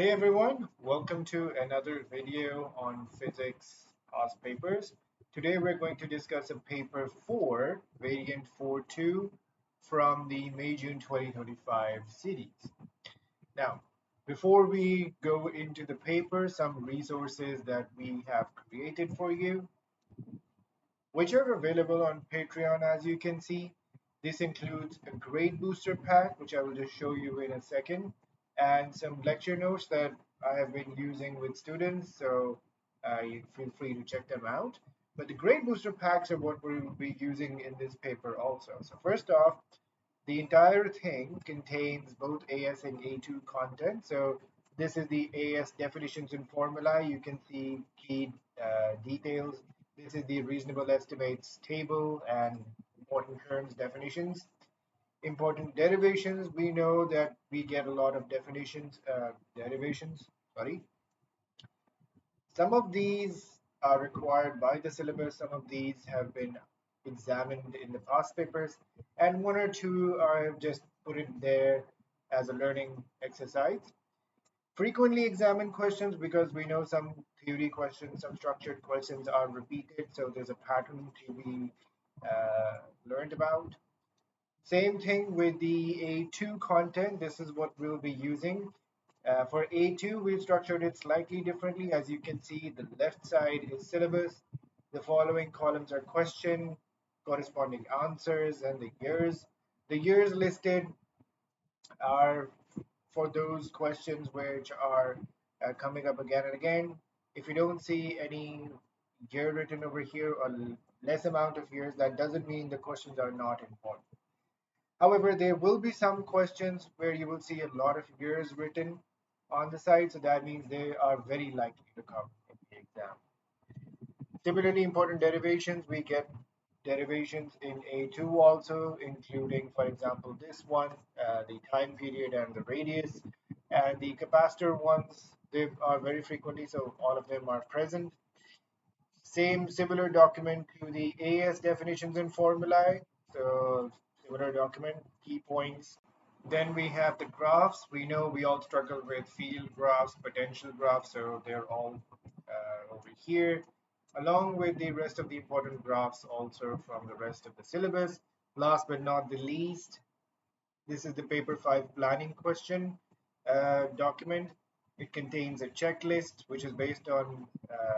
Hey everyone, welcome to another video on physics past papers. Today we're going to discuss a paper 4, variant 4.2 from the May-June 2025 series. Now, before we go into the paper, some resources that we have created for you, which are available on Patreon as you can see. This includes a grade booster pack, which I will just show you in a second, and some lecture notes that I have been using with students, so you feel free to check them out. But the grade booster packs are what we will be using in this paper also. So first off, the entire thing contains both AS and A2 content. So this is the AS definitions and formulae. You can see key details. This is the reasonable estimates table and important terms definitions. Important derivations, we know that we get a lot of derivations, sorry. Some of these are required by the syllabus, some of these have been examined in the past papers, and one or two I've just put it there as a learning exercise. Frequently examined questions, because we know some theory questions, some structured questions are repeated, so there's a pattern to be learned about. Same thing with the A2 content. This is what we'll be using. For A2, we've structured it slightly differently. As you can see, the left side is syllabus. The following columns are question, corresponding answers, and the years. The years listed are for those questions which are coming up again and again. If you don't see any year written over here or less amount of years, that doesn't mean the questions are not important. However, there will be some questions where you will see a lot of years written on the side, so that means they are very likely to come in the exam. Similarly, important derivations, we get derivations in A2 also, including, for example, this one, the time period and the radius, and the capacitor ones, they are very frequently, so all of them are present. Similar document to the AS definitions and formulae, so similar document, key points. Then we have the graphs. We know we all struggle with field graphs, potential graphs, so they're all over here, along with the rest of the important graphs also from the rest of the syllabus. Last but not the least, this is the paper 5 planning question document. It contains a checklist which is based on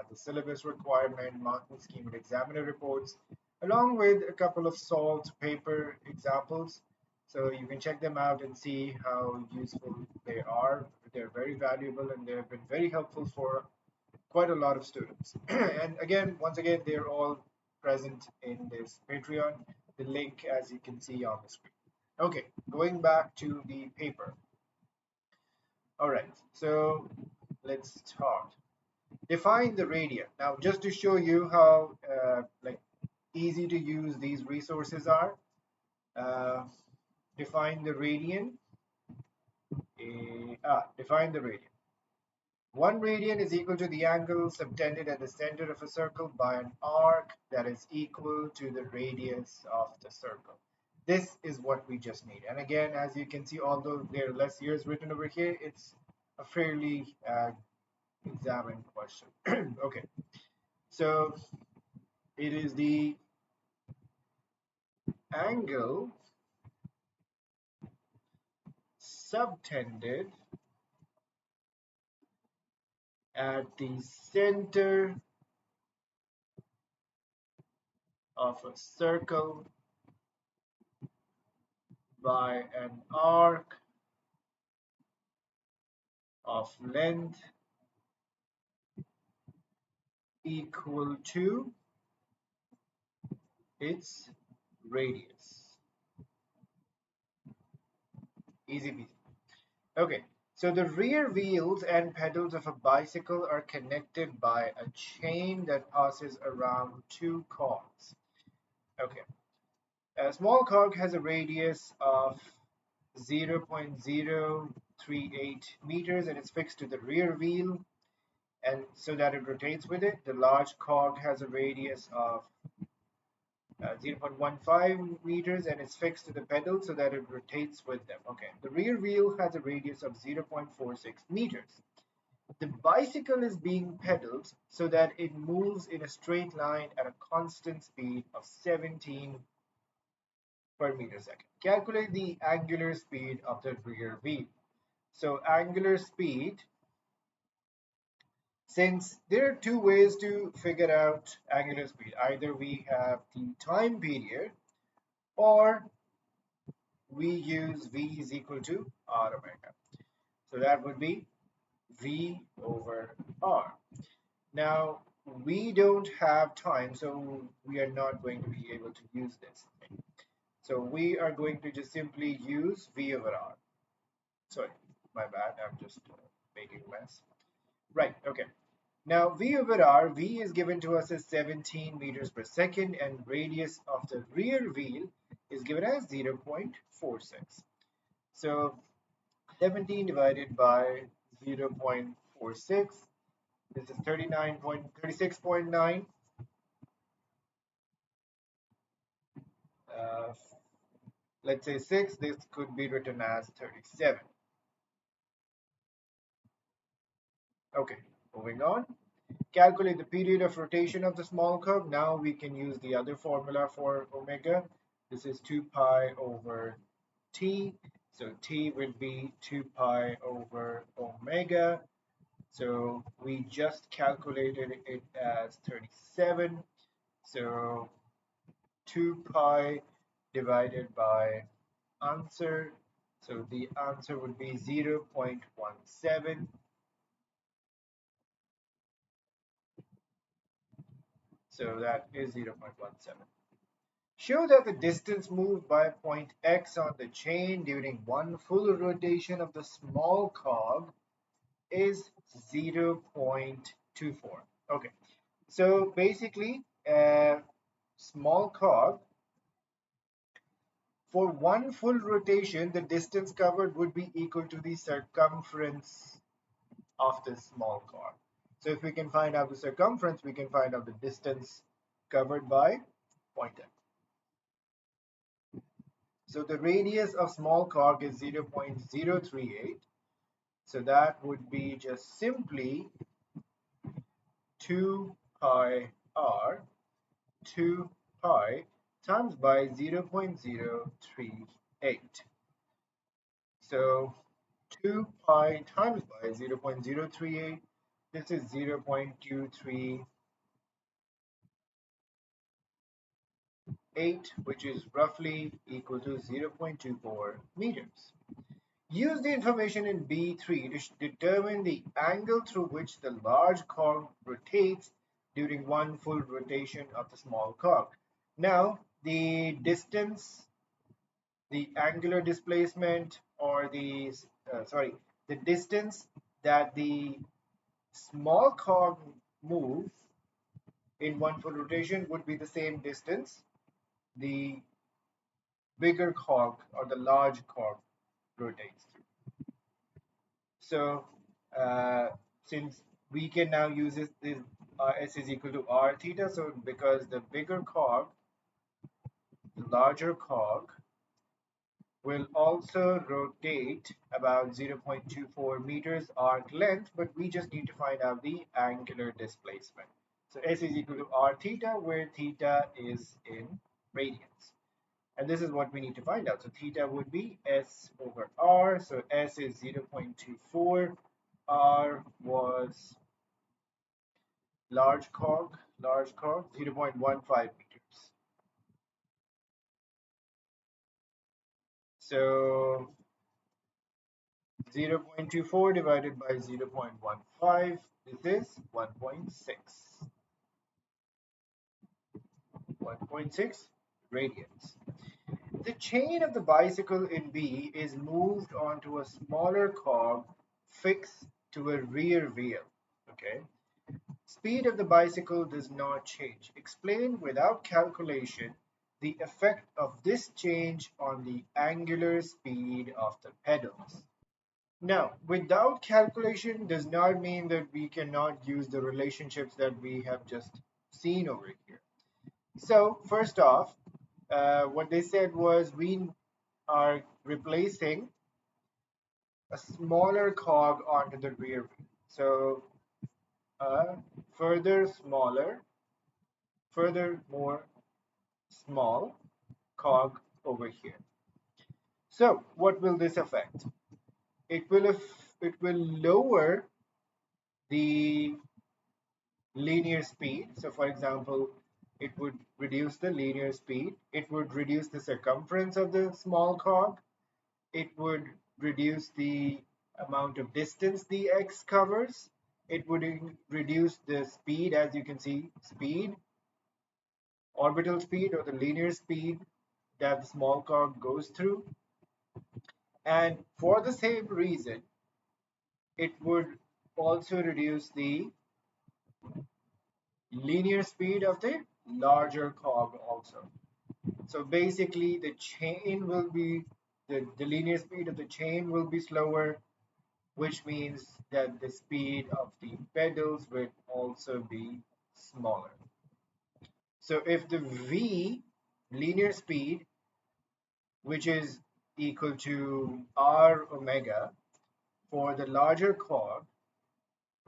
the syllabus requirement, marking scheme, and examiner reports, along with a couple of solved paper examples. So you can check them out and see how useful they are. They're very valuable and they've been very helpful for quite a lot of students. And again, once again, they're all present in this Patreon. The link, as you can see on the screen. Okay, going back to the paper. All right, so let's start. Define the radian. Now, just to show you how easy to use these resources are, define the radian. Define the radian. 1 radian is equal to the angle subtended at the center of a circle by an arc that is equal to the radius of the circle. This is what we just need. And again, as you can see, although there are less years written over here, it's a fairly examined question. Okay, so it is the angle subtended at the center of a circle by an arc of length equal to its radius. Easy peasy. Okay, so the rear wheels and pedals of a bicycle are connected by a chain that passes around 2 cogs. Okay, a small cog has a radius of 0.038 meters and it's fixed to the rear wheel, and so that it rotates with it. The large cog has a radius of 0.15 meters and it's fixed to the pedal so that it rotates with them. Okay, the rear wheel has a radius of 0.46 meters. The bicycle is being pedaled so that it moves in a straight line at a constant speed of 17 per meter second. Calculate the angular speed of the rear wheel. So angular speed, since there are two ways to figure out angular speed, either we have the time period or we use V is equal to R omega. So that would be V over R. Now, we don't have time, so we are not going to be able to use this thing. So we are going to just simply use V over R. Sorry, my bad, I'm just making a mess. Right, okay. Now V over R, V is given to us as 17 meters per second and radius of the rear wheel is given as 0.46. So 17 divided by 0.46, this is 36.9. Uh, let's say 6, this could be written as 37. Okay, moving on. Calculate the period of rotation of the small curve. Now we can use the other formula for omega. This is 2 pi over t. So t will be 2 pi over omega. So we just calculated it as 37. So 2 pi divided by answer. So the answer would be 0.17. So that is 0.17. Show that the distance moved by point X on the chain during one full rotation of the small cog is 0.24. Okay, so basically, small cog, for one full rotation, the distance covered would be equal to the circumference of the small cog. So if we can find out the circumference, we can find out the distance covered by point X. So the radius of small cog is 0.038. So that would be just simply 2 pi r, 2 pi times by 0.038. So 2 pi times by 0.038, this is 0.238, which is roughly equal to 0.24 meters. Use the information in B3 to determine the angle through which the large cog rotates during one full rotation of the small cog. Now, the distance, the angular displacement, or the distance that the small cog moves in one full rotation would be the same distance the bigger cog or the large cog rotates through. So since we can now use this S is equal to R theta, so because the bigger cog, the larger cog, will also rotate about 0.24 meters arc length, but we just need to find out the angular displacement. So S is equal to R theta, where theta is in radians. And this is what we need to find out. So theta would be S over R. So S is 0.24. R was large cog, 0.15 meters. So 0.24 divided by 0.15, this is 1.6. 1.6 radians. The chain of the bicycle in B is moved onto a smaller cog fixed to a rear wheel. Okay. Speed of the bicycle does not change. Explain without calculation the effect of this change on the angular speed of the pedals. Now, without calculation does not mean that we cannot use the relationships that we have just seen over here. So first off, what they said was we are replacing a smaller cog onto the rear wheel. So a further more small cog over here. So what will this affect? It will lower the linear speed. So for example, it would reduce the linear speed. It would reduce the circumference of the small cog. It would reduce the amount of distance the x covers. It would reduce the speed, as you can see, orbital speed or the linear speed that the small cog goes through. And for the same reason, it would also reduce the linear speed of the larger cog also. So basically the chain will be, the linear speed of the chain will be slower, which means that the speed of the pedals will also be smaller. So if the V linear speed, which is equal to R omega for the larger cog,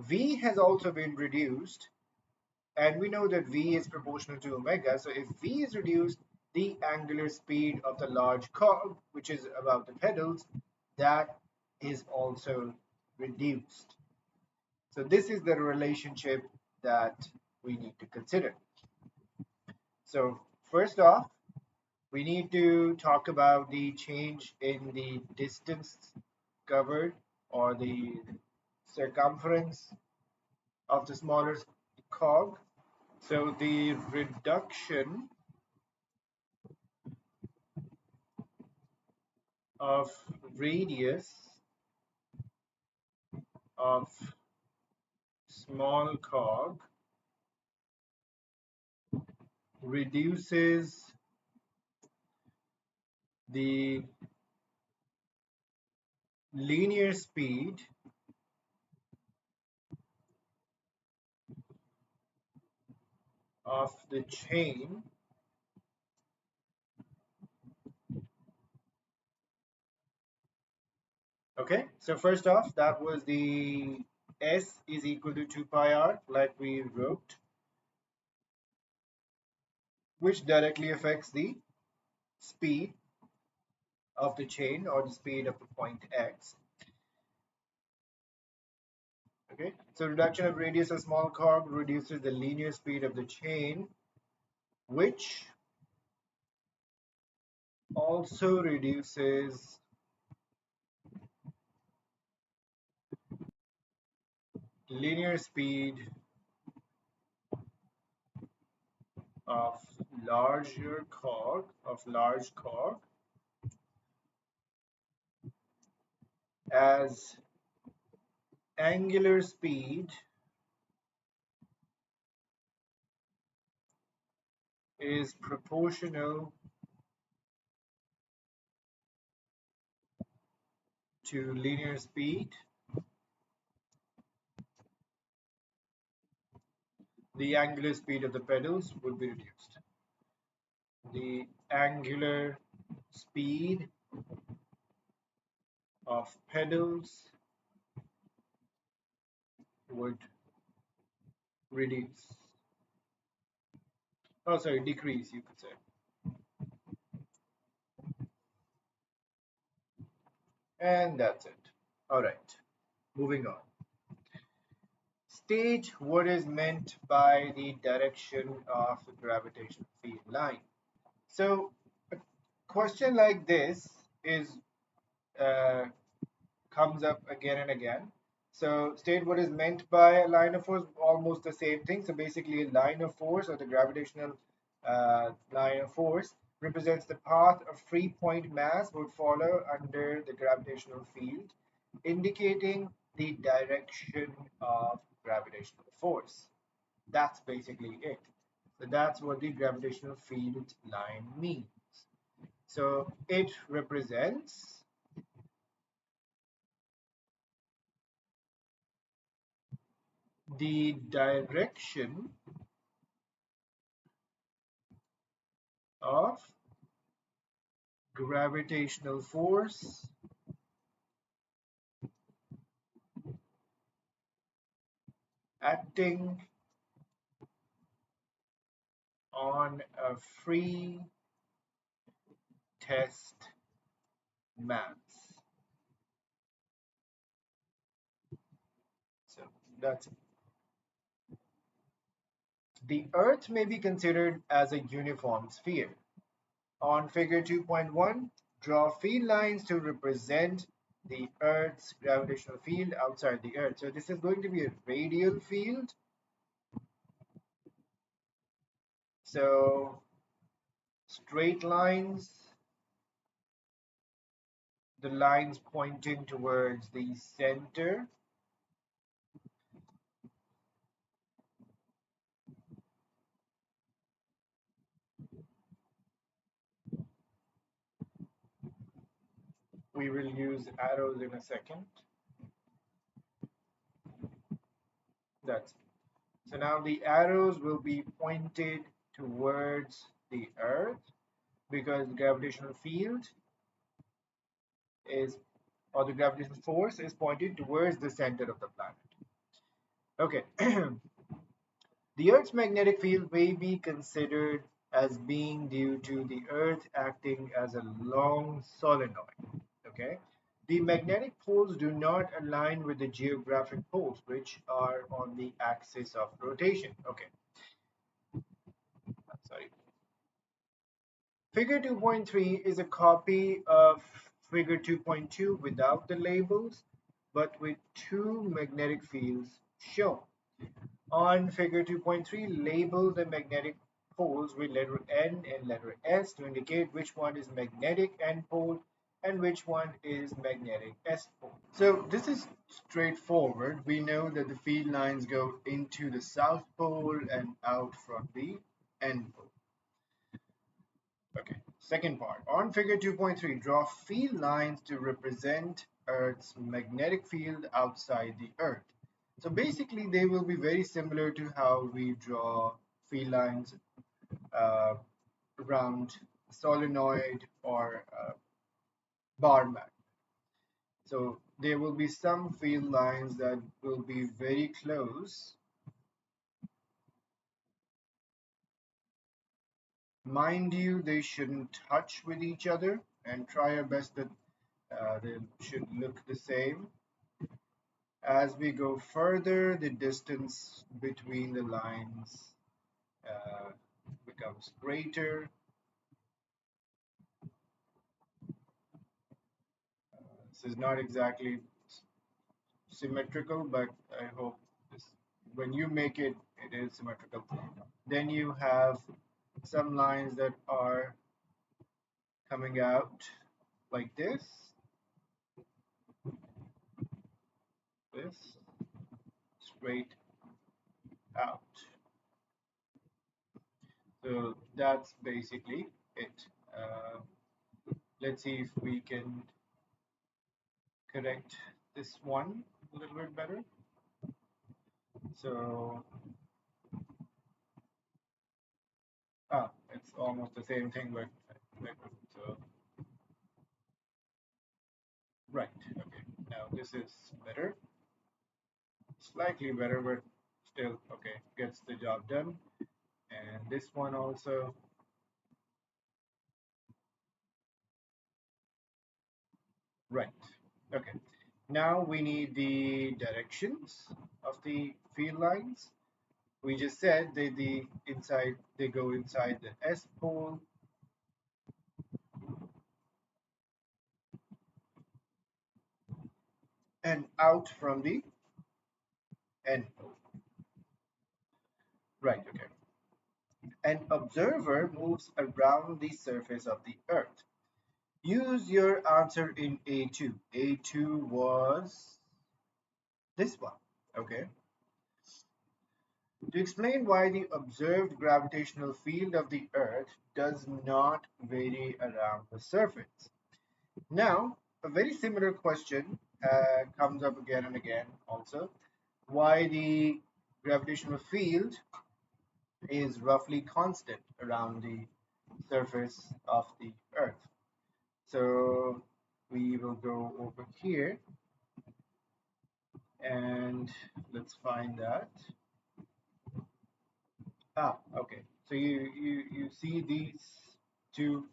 V has also been reduced, and we know that V is proportional to omega. So if V is reduced, the angular speed of the large cog, which is about the pedals, that is also reduced. So this is the relationship that we need to consider. So first off, we need to talk about the change in the distance covered or the circumference of the smaller cog. So the reduction of radius of small cog reduces the linear speed of the chain Okay, so first off, that was the S is equal to 2 pi r, like we wrote, which directly affects the speed of the chain or the speed of the point x. Okay, so reduction of radius of small cog reduces the linear speed of the chain, which also reduces linear speed of large cog as angular speed is proportional to linear speed. The angular speed of the pedals would be reduced. The angular speed of pedals would reduce. Oh, sorry, decrease, you could say. And that's it. All right, moving on. State what is meant by the direction of the gravitational field line. So, a question like this is uh, comes up again and again. So state what is meant by a line of force, almost the same thing. So basically a line of force or the gravitational line of force represents the path a free point mass would follow under the gravitational field, indicating the direction of gravitational force. That's basically it. So that's what the gravitational field line means. So it represents the direction of gravitational force acting on a free test mass. So that's the Earth may be considered as a uniform sphere. On figure 2.1, draw field lines to represent the Earth's gravitational field outside the Earth. So this is going to be a radial field. So straight lines, the lines pointing towards the center. We will use arrows in a second. That's so now the arrows will be pointed towards the Earth because the gravitational field is, or the gravitational force is pointed towards the center of the planet. Okay, the Earth's magnetic field may be considered as being due to the Earth acting as a long solenoid. Okay, the magnetic poles do not align with the geographic poles, which are on the axis of rotation. Okay, sorry. Figure 2.3 is a copy of figure 2.2 without the labels, but with two magnetic fields shown. On figure 2.3, label the magnetic poles with letter N and letter S to indicate which one is magnetic N pole and which one is magnetic S pole. So this is straightforward. We know that the field lines go into the south pole and out from the N pole. Okay, second part. On figure 2.3, draw field lines to represent Earth's magnetic field outside the Earth. So basically, they will be very similar to how we draw field lines uh, around solenoid or bar magnet. So there will be some field lines that will be very close. Mind you, they shouldn't touch with each other, and try your best that they should look the same. As we go further, the distance between the lines uh, becomes greater. This is not exactly symmetrical, but I hope this, when you make it, it is symmetrical. Then you have some lines that are coming out like this, straight out. So that's basically it. Uh, let's see if we can correct this one a little bit better. So, it's almost the same thing, but so right. Okay, now this is better, slightly better, but still okay. Gets the job done. And this one also. Right. Okay. Now we need the directions of the field lines. We just said they go inside the S pole and out from the N pole. Right, okay. An observer moves around the surface of the Earth. Use your answer in A2. A2 was this one, okay? To explain why the observed gravitational field of the Earth does not vary around the surface. Now, a very similar question comes up again and again also. Why the gravitational field is roughly constant around the surface of the Earth. So we will go over here And let's find that. Okay. So you see two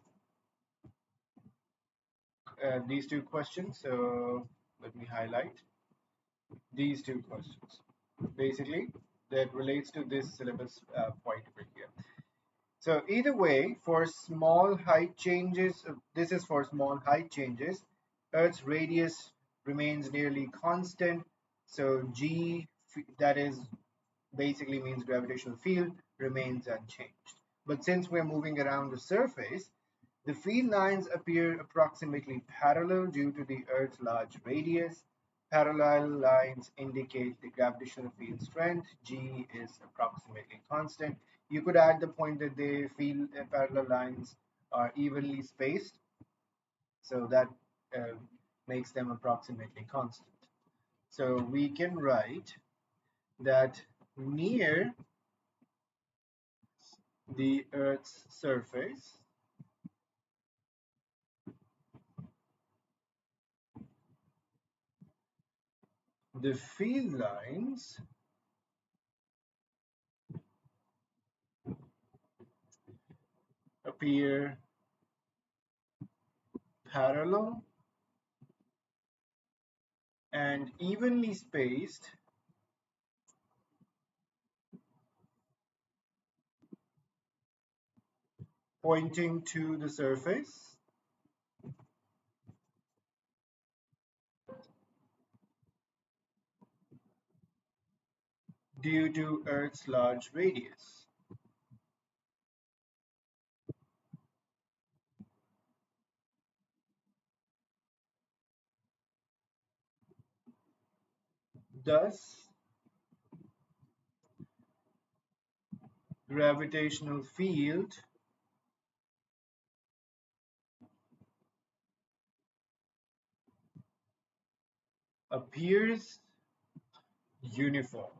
these two questions. So let me highlight these two questions. Basically, that relates to this syllabus point over here. So either way, for small height changes, this is for small height changes, Earth's radius remains nearly constant. So G, that is basically means gravitational field, remains unchanged. But since we're moving around the surface, the field lines appear approximately parallel due to the Earth's large radius. Parallel lines indicate the gravitational field strength. G is approximately constant. You could add the point that the field parallel lines are evenly spaced, so that uh, makes them approximately constant. So we can write that near the Earth's surface, the field lines appear parallel and evenly spaced, pointing to the surface due to Earth's large radius. Thus, gravitational field appears uniform.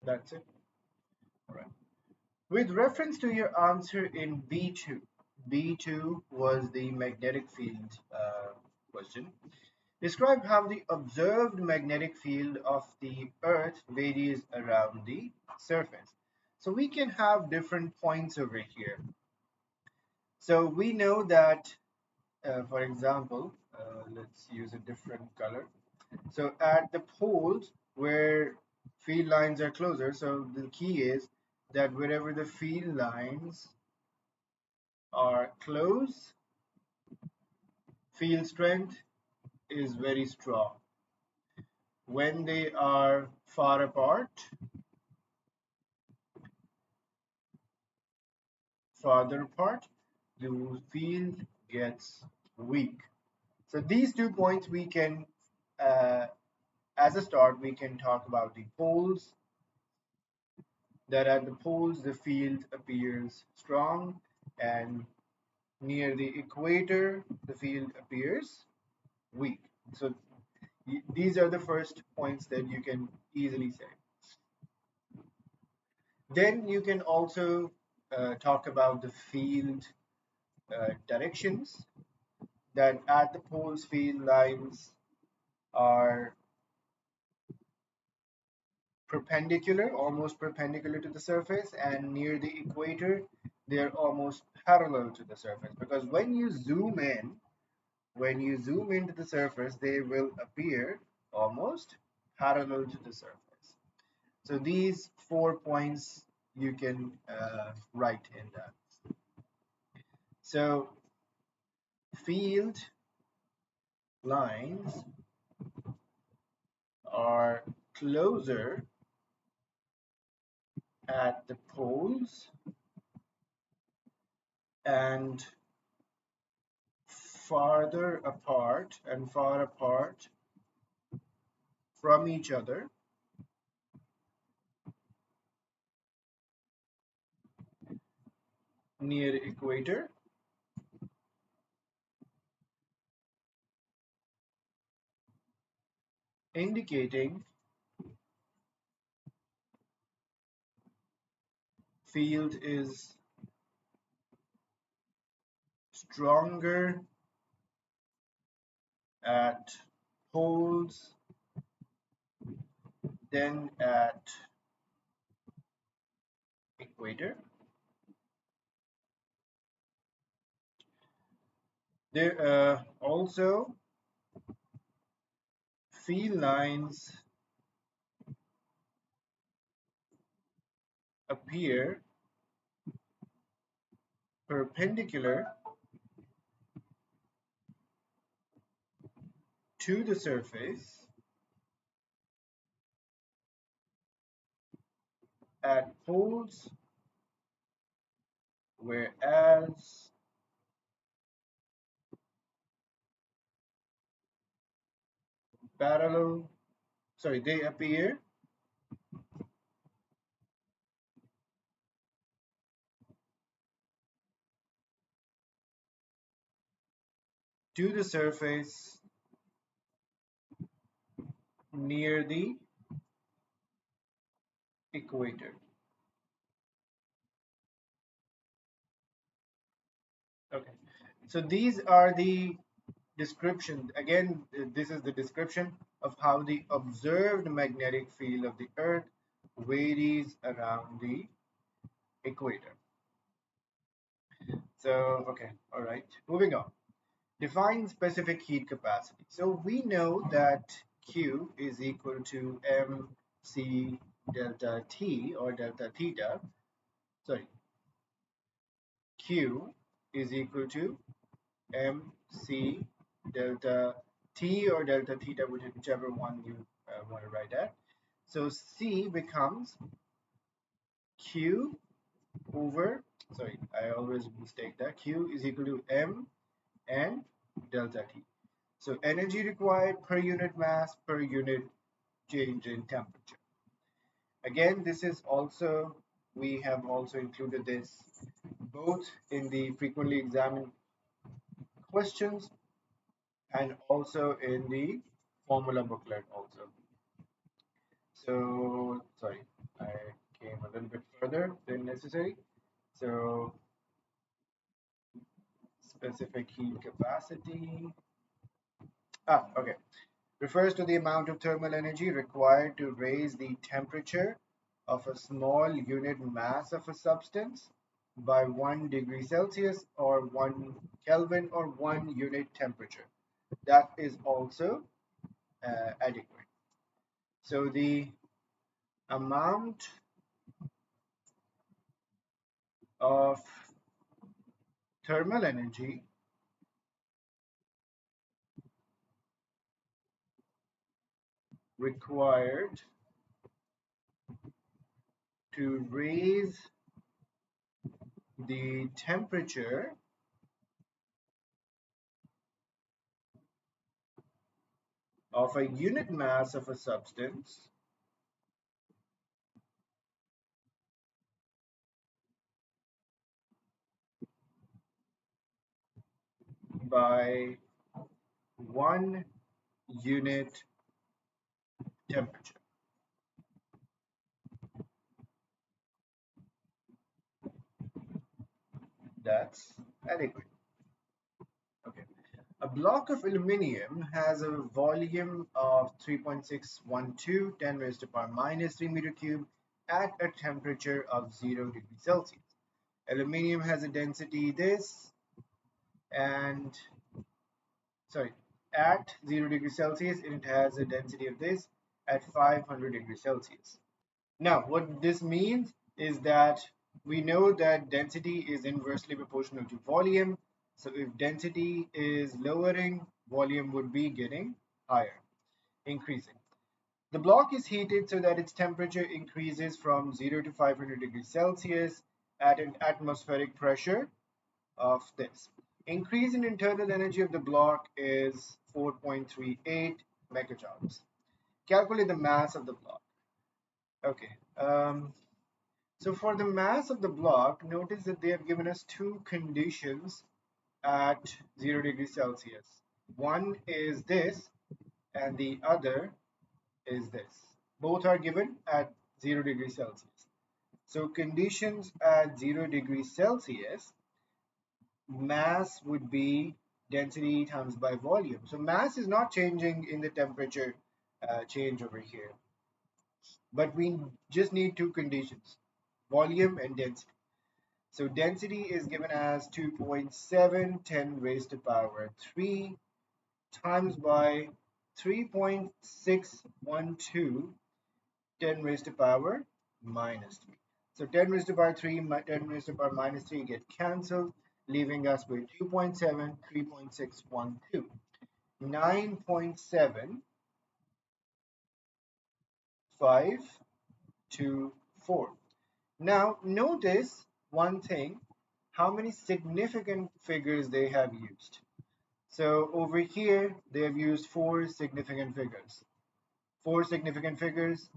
That's it. All right. With reference to your answer in B2, B2 was the magnetic field question. Describe how the observed magnetic field of the Earth varies around the surface. So we can have different points over here. So we know that, for example, let's use a different color. So at the poles where field lines are closer, so the key is that wherever the field lines are close, field strength is very strong. When they are far apart, farther apart, the field gets weak. So these 2 points we can, uh, as a start, we can talk about the poles, that at the poles the field appears strong, and near the equator the field appears weak. So these are the first points that you can easily say. Then you can also talk about the field directions, that at the poles field lines are perpendicular, almost perpendicular to the surface, and near the equator they're almost parallel to the surface, because when you zoom into the surface they will appear almost parallel to the surface. So these 4 points you can write in that. So field lines are closer at the poles and farther apart and far apart from each other near equator, indicating field is stronger at poles, then at equator. There also field lines appear perpendicular to the surface at poles, whereas they appear to the surface near the equator. Okay, so these are the description. Again, this is the description of how the observed magnetic field of the Earth varies around the equator. So, okay, all right, moving on. Define specific heat capacity. So we know that Q is equal to mc delta T or delta theta. Sorry, Q is equal to mc delta T or delta theta, whichever one you want to write at. So C becomes Q over, sorry, I always mistake that. Q is equal to M and delta T. So energy required per unit mass per unit change in temperature. Again, this is also, we have also included this both in the frequently examined questions and also in the formula booklet also. So, sorry, I came a little bit further than necessary. So, specific heat capacity. Okay. Refers to the amount of thermal energy required to raise the temperature of a small unit mass of a substance by 1 degree Celsius or 1 Kelvin or 1 unit temperature. That is also adequate. So the amount of thermal energy required to raise the temperature of a unit mass of a substance by 1 unit temperature. That's adequate. Okay. A block of aluminium has a volume of 3.612 10 raised to power minus 3 meter cube at a temperature of 0 degrees Celsius. Aluminium has a density this and sorry, at 0 degrees Celsius, it has a density of this at 500 degrees Celsius. Now, what this means is that we know that density is inversely proportional to volume. So if density is lowering, volume would be getting higher, increasing. The block is heated so that its temperature increases from 0 to 500 degrees Celsius at an atmospheric pressure of this. Increase in internal energy of the block is 4.38 megajoules. Calculate the mass of the block. Okay. So for the mass of the block, notice that they have given us two conditions at 0 degrees Celsius. One is this and the other is this. Both are given at 0 degrees Celsius. So conditions at 0 degrees Celsius, mass would be density times by volume. So mass is not changing in the temperature change over here, but we just need two conditions, volume and density. So density is given as 2.7 10 raised to power 3 times by 3.612 10 raised to power minus 3. So 10 raised to power 3, 10 raised to power minus 3 get cancelled, leaving us with 2.7, 3.612, 9.754. Now notice one thing, how many significant figures they have used. So over here, they have used four significant figures. Four significant figures,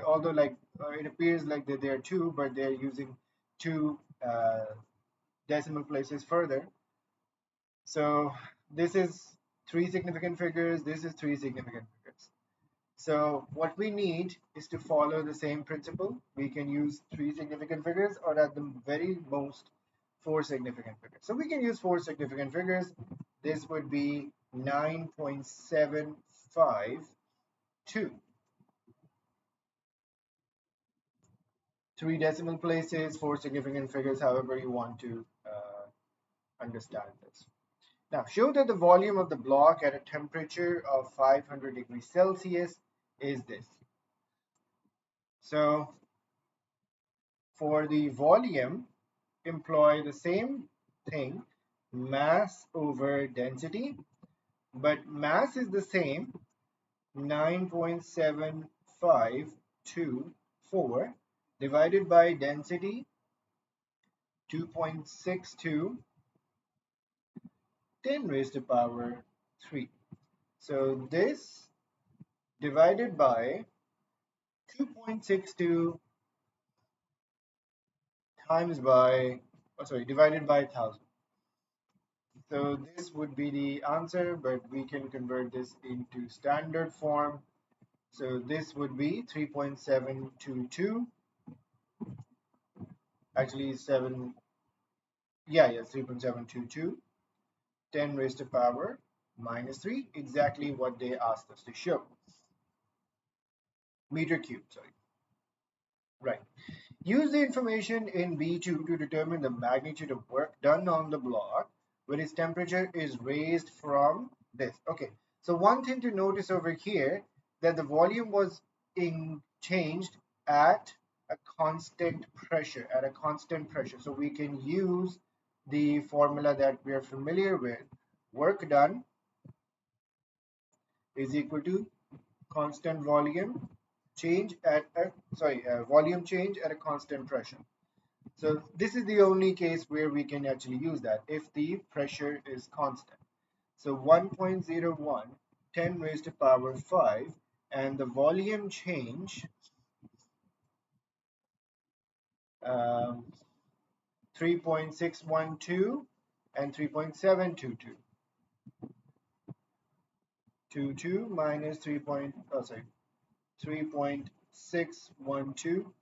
although like it appears like that there are two, but they're using two decimal places further. So this is three significant figures, this is three significant figures. So what we need is to follow the same principle. We can use three significant figures or at the very most four significant figures. So we can use four significant figures. This would be 9.752. Three decimal places, four significant figures, however you want to understand this. Now, show that the volume of the block at a temperature of 500 degrees Celsius is this. So, for the volume, employ the same thing, mass over density, but mass is the same, 9.7524 divided by density, 2.62 10 raised to power 3. So this divided by 2.62 times by, divided by 1000. So this would be the answer, but we can convert this into standard form. So this would be 3.722. Actually 3.722. 10 raised to power minus 3, exactly what they asked us to show. Meter cube, sorry. Right. Use the information in B2 to determine the magnitude of work done on the block when its temperature is raised from this. Okay, so one thing to notice over here, that the volume was changed at a constant pressure, So we can use the formula that we are familiar with. Work done is equal to constant volume change at a volume change at a constant pressure. So this is the only case where we can actually use that if the pressure is constant. So 1.01 10 raised to power 5, and the volume change 3.612 and 3.722. 22 minus 3.612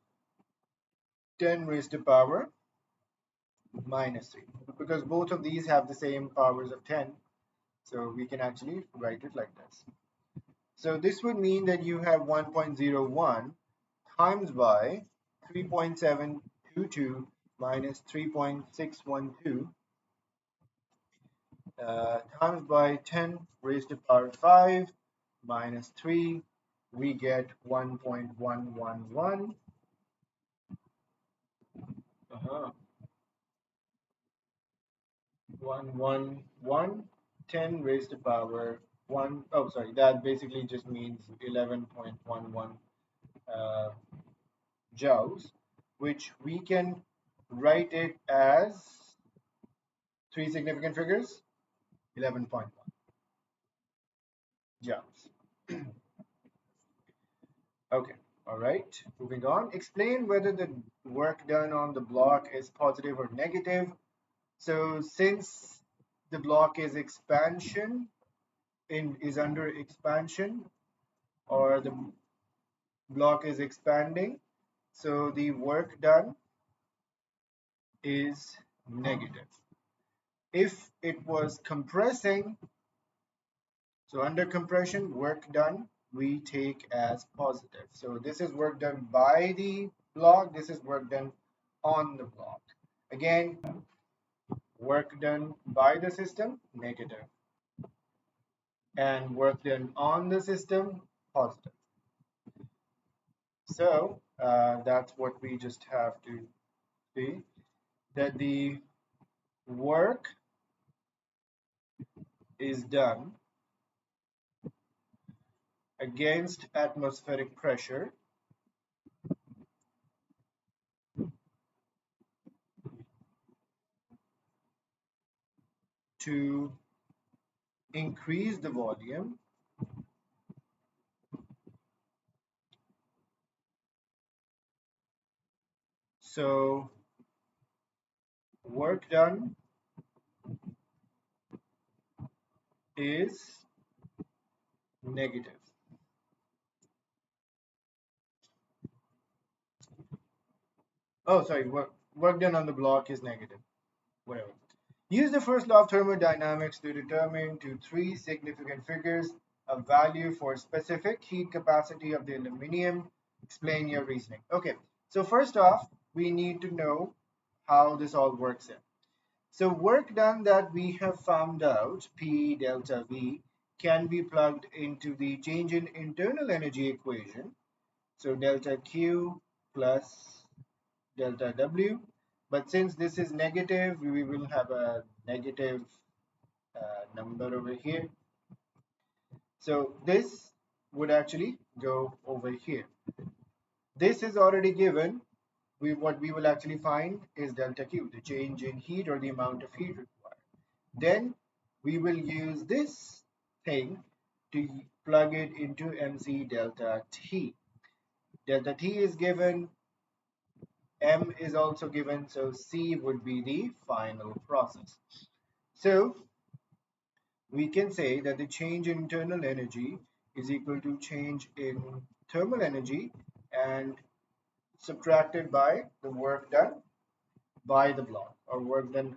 10 raised to power minus 3, because both of these have the same powers of 10, so we can actually write it like this. So this would mean that you have 1.01 times by 3.722 minus 3.612 times by 10 raised to power 5 minus 3, we get 1.111. 111 10 raised to power 1. Oh, sorry, that basically just means 11.11 joules, which we can write it as three significant figures, 11.1 joules. Okay, all right, moving on. Explain whether the work done on the block is positive or negative. So since the block is under expansion, or the block is expanding, so the work done is negative. if it was compressing, so under compression, work done we take as positive. So this is work done by the block, this is work done on the block. Again, work done by the system, negative, and work done on the system, positive. So that's what we just have to see, that the work is done against atmospheric pressure to increase the volume so work done is negative. Oh, sorry, work done on the block is negative. Whatever. Use the first law of thermodynamics to determine to three significant figures a value for specific heat capacity of the aluminium. Explain your reasoning. Okay, so first off, we need to know how this all works in. So work done that we have found out, P delta V, can be plugged into the change in internal energy equation. So delta Q plus delta W. But since this is negative, we will have a negative number over here. So this would actually go over here. This is already given. What we will actually find is delta Q, the change in heat or the amount of heat required. Then we will use this thing to plug it into mc delta T. Delta T is given, M is also given, so C would be the final process. So we can say that the change in internal energy is equal to change in thermal energy and subtracted by the work done by the block or work done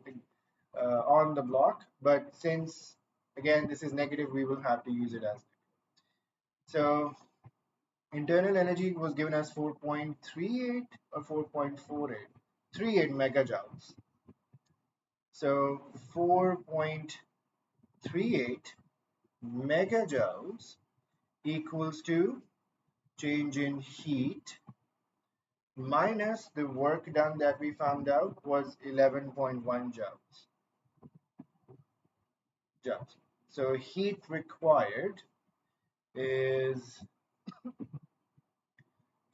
on the block. But since again this is negative, we will have to use it as so. Internal energy was given as 4.38 or 4.48, 38 megajoules. So 4.38 megajoules equals to change in heat minus the work done that we found out was 11.1 joules. So heat required is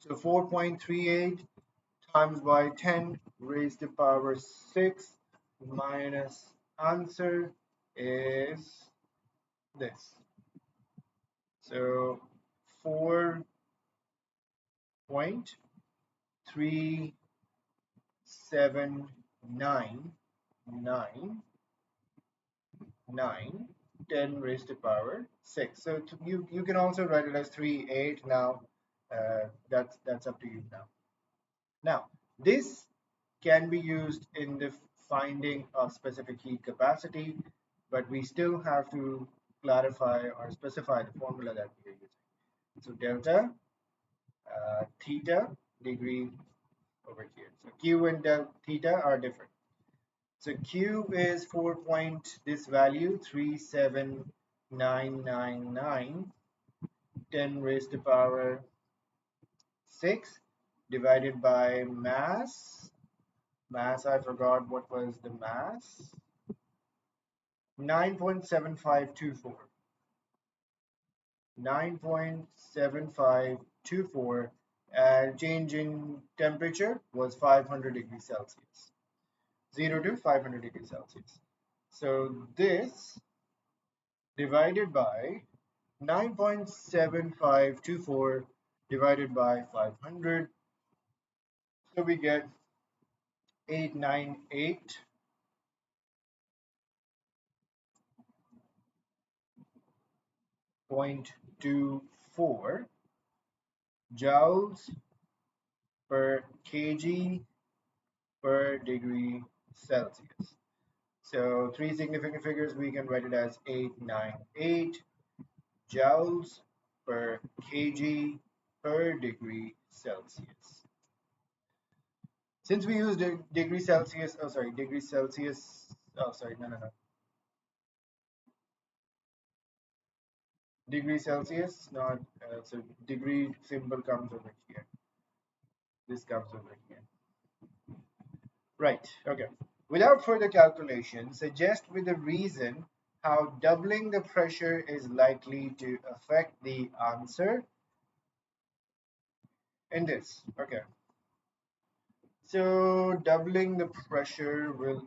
so 4.38 times by 10 raised to power 6 minus answer is this. So 4.3799 10 raised to power 6. So you can also write it as 38 now. That's up to you now. Now this can be used in the finding of specific heat capacity, but we still have to clarify or specify the formula that we are using. So delta theta degree over here. So Q and delta theta are different. So Q is 4 point this value 37999 10 raised to power 6 divided by mass. I forgot what was the mass. 9.7524. 9.7524 and change in temperature was 500 degrees Celsius. 0 to 500 degrees Celsius. So this divided by 9.7524 divided by 500. So we get 898.24 joules per kg per degree Celsius. So three significant figures, we can write it as 898 joules per kg per degree Celsius. Since we use degree Celsius, oh sorry, degree Celsius, oh sorry, no. Degree Celsius, not, so degree symbol comes over here. This comes over here. Right, okay. Without further calculation, suggest with a reason how doubling the pressure is likely to affect the answer in this. Okay. So doubling the pressure will,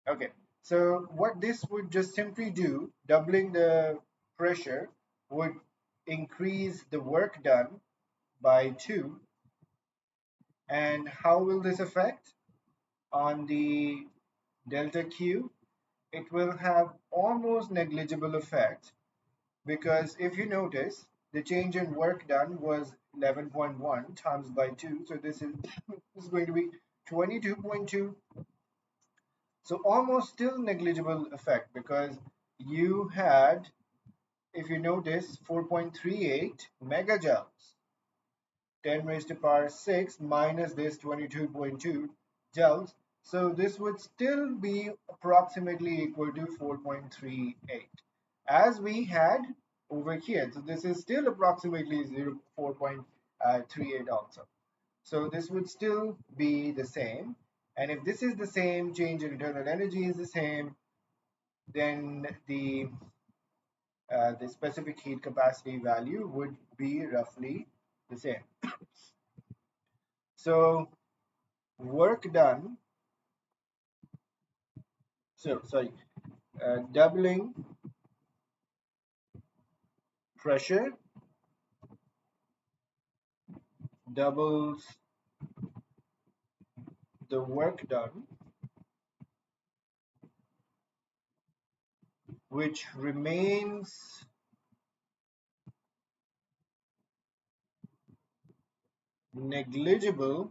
okay. So what this would just simply do, doubling the pressure would increase the work done by 2. And how will this affect on the delta Q? It will have almost negligible effect because if you notice, the change in work done was 11.1 times by 2. So this is, this is going to be 22.2. So almost still negligible effect because you had, if you notice, 4.38 megajoules, 10 raised to power 6 minus this 22.2 joules. So this would still be approximately equal to 4.38 as we had over here. So this is still approximately 4.38 also. So this would still be the same. And if this is the same, change in internal energy is the same, then the specific heat capacity value would be roughly the same. So work done, so sorry, doubling pressure doubles the work done, which remains negligible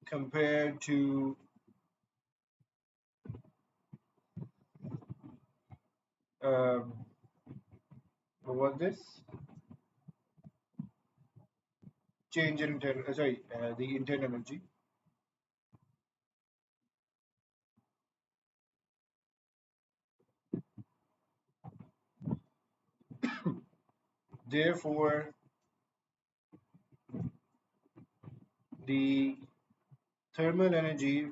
compared to um, what was this? Change in internal, the internal energy. Therefore, the thermal energy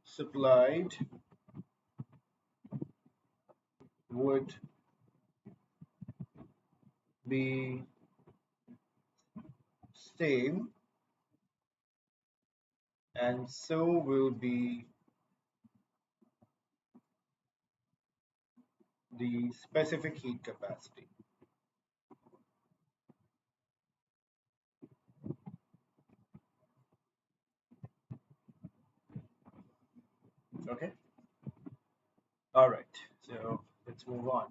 supplied would be same, and so will be the specific heat capacity. Okay. All right. So let's move on.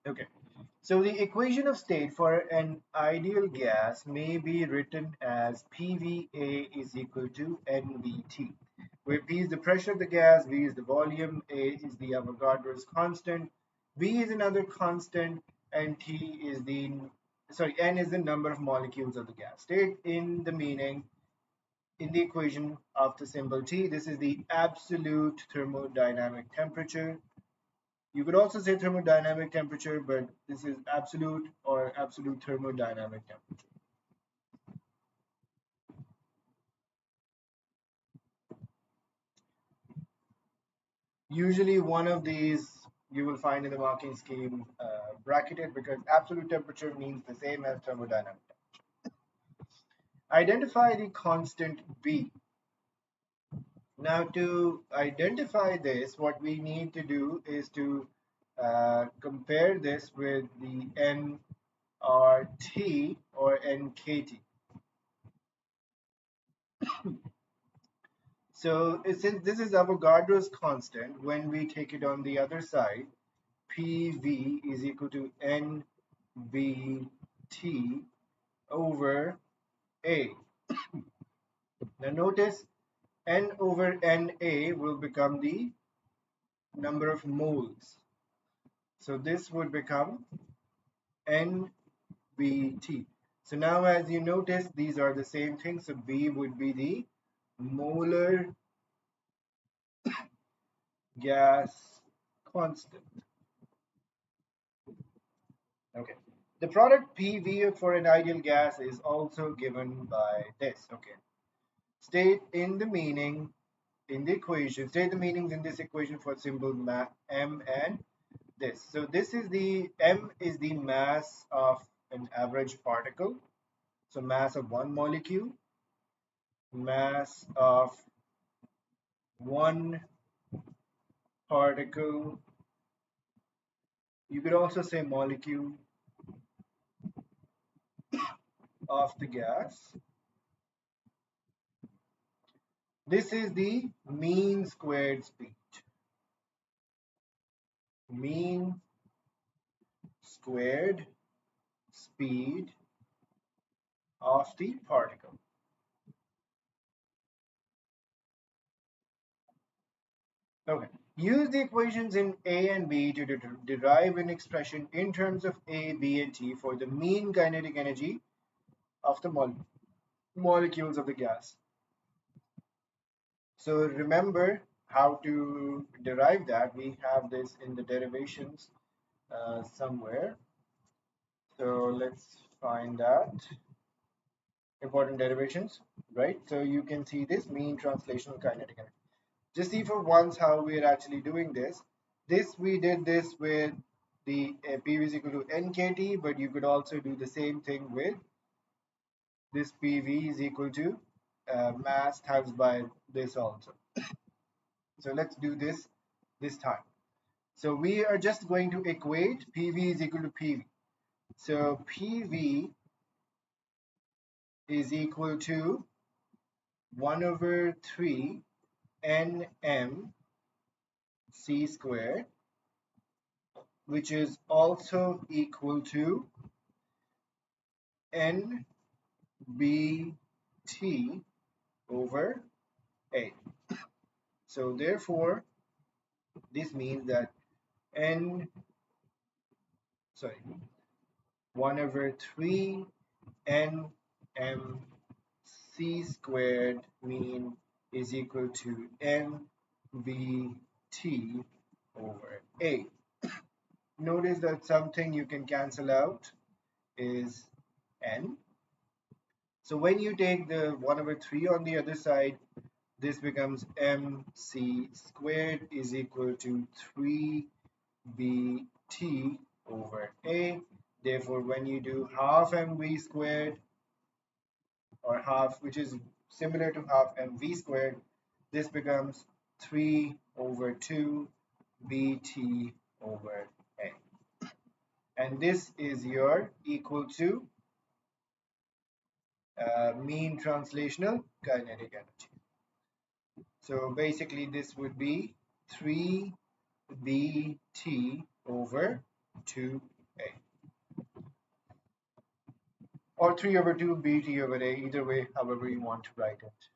Okay. So the equation of state for an ideal gas may be written as PVA is equal to NVT, where P is the pressure of the gas, V is the volume, A is the Avogadro's constant, V is another constant, and T is the, sorry, N is the number of molecules of the gas state. In the meaning, in the equation of the symbol T, this is the absolute thermodynamic temperature. You could also say thermodynamic temperature, but this is absolute or absolute thermodynamic temperature. Usually one of these you will find in the marking scheme bracketed because absolute temperature means the same as thermodynamic temperature. Identify the constant B. Now to identify this, what we need to do is to compare this with the nRT or nKT. So since this is Avogadro's constant, when we take it on the other side, PV is equal to NBT over A. Now notice N over NA will become the number of moles. So this would become NBT. So now as you notice, these are the same thing. So B would be the molar gas constant. Okay. The product PV for an ideal gas is also given by this. Okay. State in the meaning in the equation. State the meanings in this equation for symbol M and this. So this is the M is the mass of an average particle. So mass of one molecule, mass of one particle. You could also say molecule of the gas. This is the mean squared speed. Mean squared speed of the particle. Okay. Use the equations in A and B to derive an expression in terms of A, B, and T for the mean kinetic energy of the molecules of the gas. So remember how to derive that. We have this in the derivations somewhere. So let's find that. Important derivations, right? So you can see this mean translational kinetic energy. Just see for once how we are actually doing this. We did this with the PV is equal to NKT, but you could also do the same thing with this PV is equal to mass times by this also. So let's do this time. So we are just going to equate PV is equal to PV. So PV is equal to 1 over 3 Nm C squared, which is also equal to NBT over A. So therefore, this means that 1 over 3 Nm C squared mean is equal to NBT over A. Notice that something you can cancel out is N. So when you take the 1 over 3 on the other side, this becomes MC squared is equal to 3BT over A. Therefore, when you do half MV squared, or half, which is similar to half MV squared, this becomes 3 over 2 BT over A. And this is your equal to mean translational kinetic energy. So basically this would be 3 BT over 2A, or 3 over 2 BT over A, either way, however you want to write it.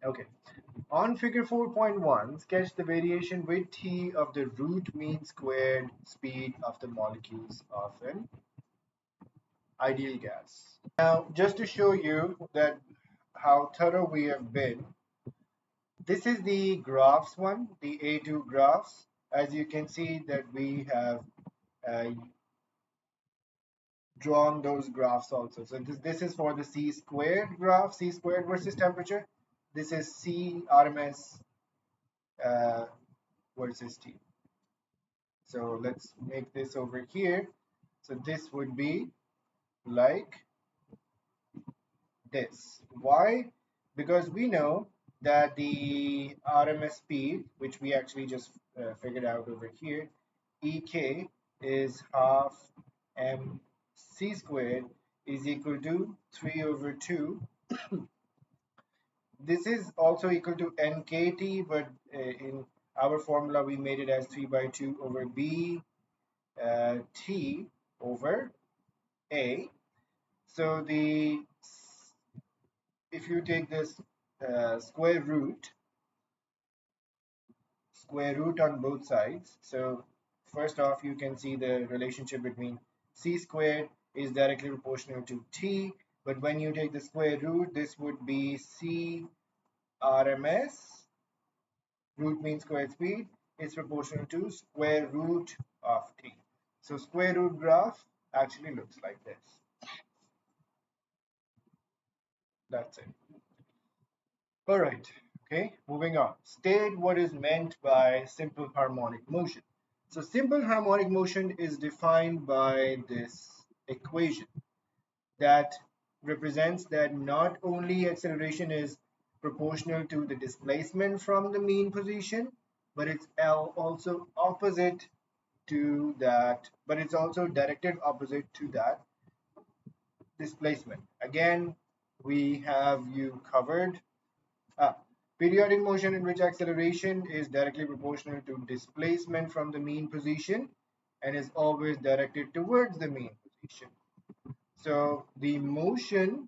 Okay, on figure 4.1, sketch the variation with T of the root mean squared speed of the molecules of an ideal gas. Now, just to show you that how thorough we have been, this is the graphs one, the A2 graphs. As you can see that we have drawn those graphs also. So this is for the C squared graph, C squared versus temperature. This is C RMS versus T. So let's make this over here. So this would be like this. Why? Because we know that the RMS speed, which we actually just figured out over here, EK is half mc squared is equal to 3 over 2. This is also equal to NKT, but in our formula, we made it as 3 by 2 over b t over a. So if you take this square root on both sides, so first off you can see the relationship between c squared is directly proportional to t, but when you take the square root, this would be c RMS, root means squared speed, is proportional to square root of t. So square root graph actually looks like this. That's it. All right. Okay, moving on. State what is meant by simple harmonic motion. So simple harmonic motion is defined by this equation that represents that not only acceleration is proportional to the displacement from the mean position, but it's also opposite to that, but it's also directed opposite to that displacement. Again, we have you covered. Periodic motion in which acceleration is directly proportional to displacement from the mean position and is always directed towards the mean position. So the motion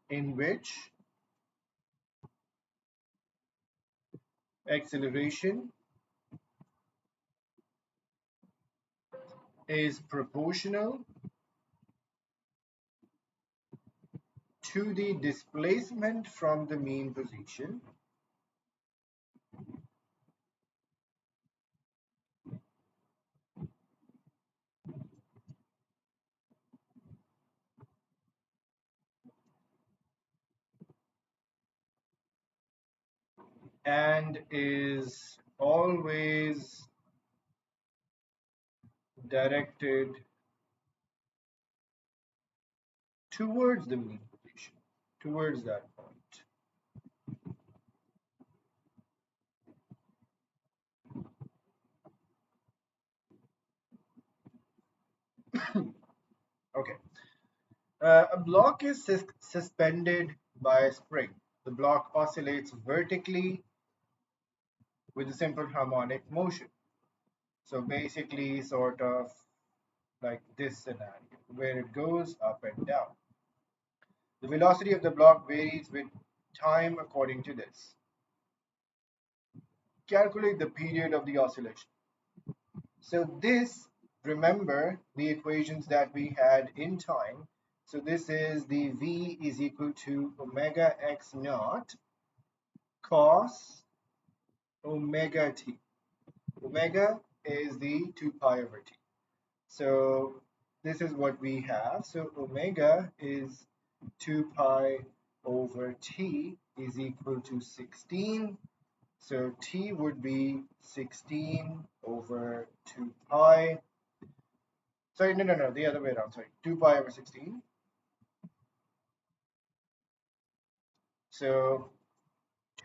in which acceleration is proportional to the displacement from the mean position and is always directed towards the mean position, towards that point. Okay. A block is suspended by a spring. The block oscillates vertically with a simple harmonic motion. So basically, sort of like this scenario, where it goes up and down. The velocity of the block varies with time according to this. Calculate the period of the oscillation. So this, remember the equations that we had in time. So this is the V is equal to omega x naught cos omega t. Omega is the 2 pi over t. So this is what we have. So omega is 2 pi over t is equal to 16. So t would be 16 over 2 pi. Sorry, no, the other way around. Sorry, 2 pi over 16. So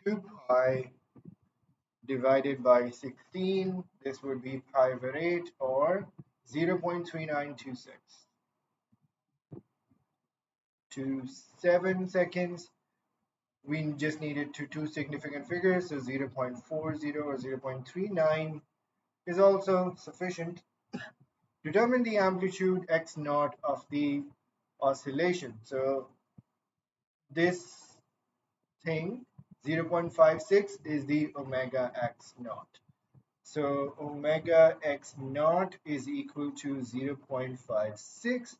2 pi divided by 16, this would be pi over 8 or 0.3926. To 7 seconds, we just needed two significant figures, so 0.40 or 0.39 is also sufficient. Determine the amplitude x naught of the oscillation. So this thing 0.56 is the omega x naught. So omega x naught is equal to 0.56.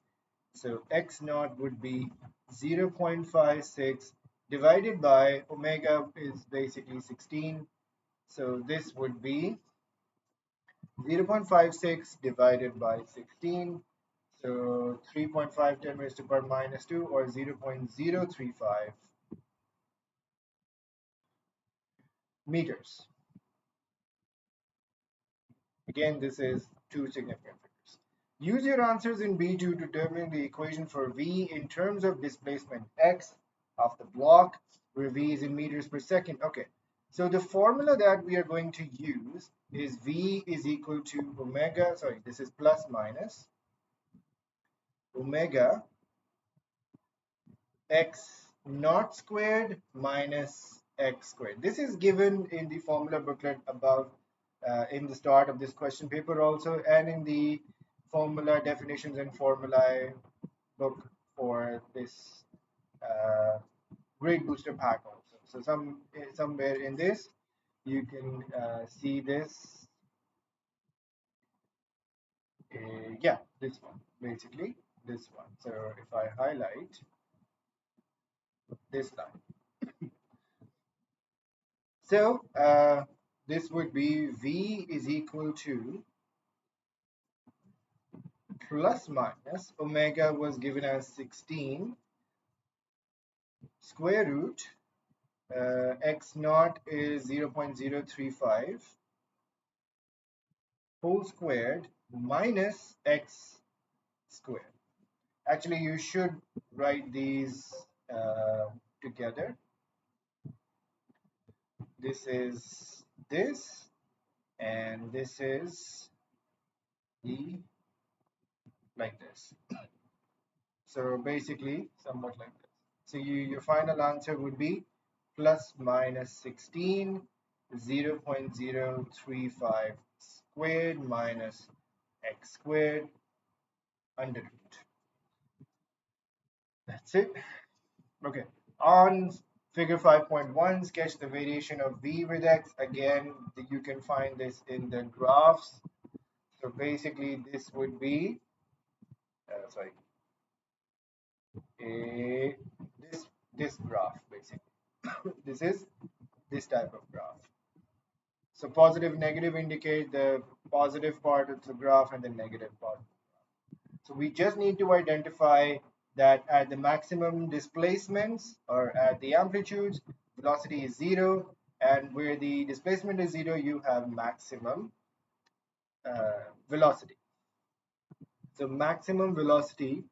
So x naught would be 0.56 divided by omega is basically 16. So this would be 0.56 divided by 16. So 3.5 10 raised to the power minus 2 or 0.035 meters. Again, this is two significant figures. Use your answers in B2 to determine the equation for V in terms of displacement x of the block, where V is in meters per second. Okay, so the formula that we are going to use is V is equal to omega, sorry, this is plus minus omega x naught squared minus x squared. This is given in the formula booklet above, in the start of this question paper also, and in the formula definitions and formulae book for this uh, grade booster pack also. So somewhere in this you can see this. Yeah, this one, basically this one. So if I highlight this line, so this would be V is equal to plus minus omega was given as 16 square root x naught is 0.035 whole squared minus x squared. Actually, you should write these together. This is this, and this is the like this. So basically, somewhat like this. So your final answer would be plus minus 16, 0.035 squared minus x squared under root. That's it. Okay. On figure 5.1, sketch the variation of V with X. Again, you can find this in the graphs. So basically, this would be, sorry, a this graph basically. This is this type of graph. So positive, negative indicate the positive part of the graph and the negative part. So we just need to identify that at the maximum displacements or at the amplitudes, velocity is zero, and where the displacement is zero, you have velocity. So maximum velocity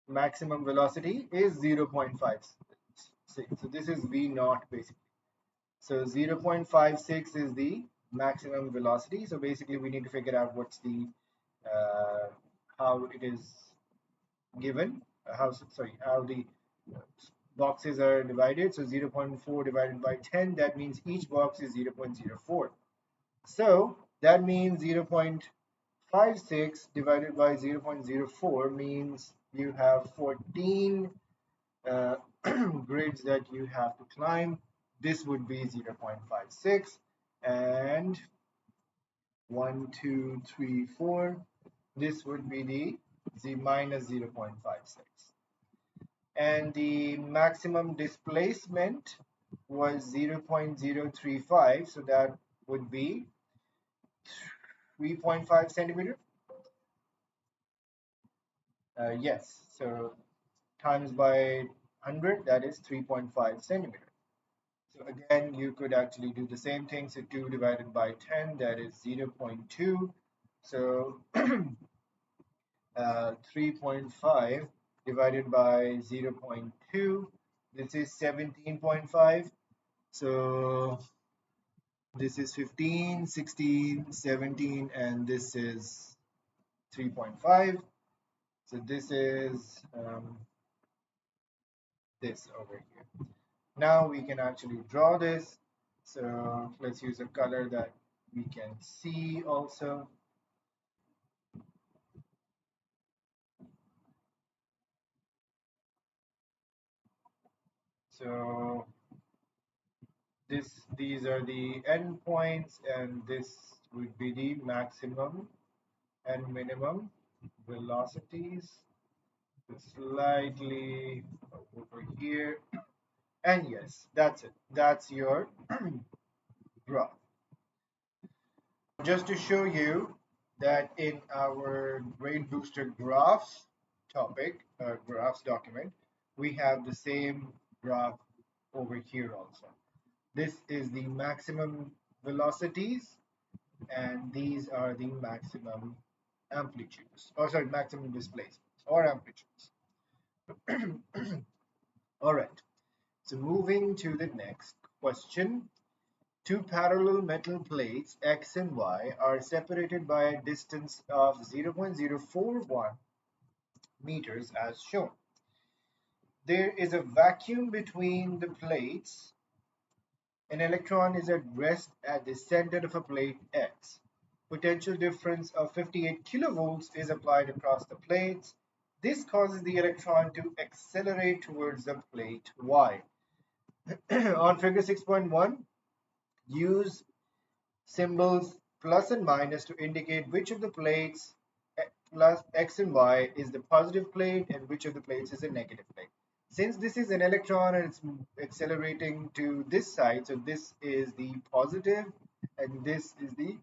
is 0.5. So this is V naught basically. So 0.56 is the maximum velocity. So basically we need to figure out what's the how it is given, how the boxes are divided. So 0.4 divided by 10, that means each box is 0.04. So that means 0.56 divided by 0.04 means you have 14 grids that you have to climb. This would be 0.56, and 1, 2, 3, 4. This would be the minus 0.56. And the maximum displacement was 0.035, so that would be 3.5 centimeter. Yes, so times by 100, that is 3.5 centimeter. So again, you could actually do the same thing. So 2 divided by 10, that is 0.2. So 3.5 divided by 0.2, this is 17.5. So this is 15, 16, 17, and this is 3.5. So this is this over here. Now we can actually draw this. So let's use a color that we can see also. So these are the endpoints, and this would be the maximum and minimum velocities. Slightly over here, and yes, that's it. That's your graph. Just to show you that in our grade booster graphs topic, graphs document, we have the same graph over here also. This is the maximum velocities, and these are the maximum amplitudes, or sorry, maximum displacements or amplitudes. All right, so moving to the next question. Two parallel metal plates X and Y are separated by a distance of 0.041 meters as shown. there is a vacuum between the plates. An electron is at rest at the center of a plate X. Potential difference of 58 kilovolts is applied across the plates. This causes the electron to accelerate towards the plate Y. On figure 6.1, use symbols plus and minus to indicate which of the plates plus X and Y is the positive plate and which of the plates is a negative plate. Since this is an electron and it's accelerating to this side, so this is the positive and this is the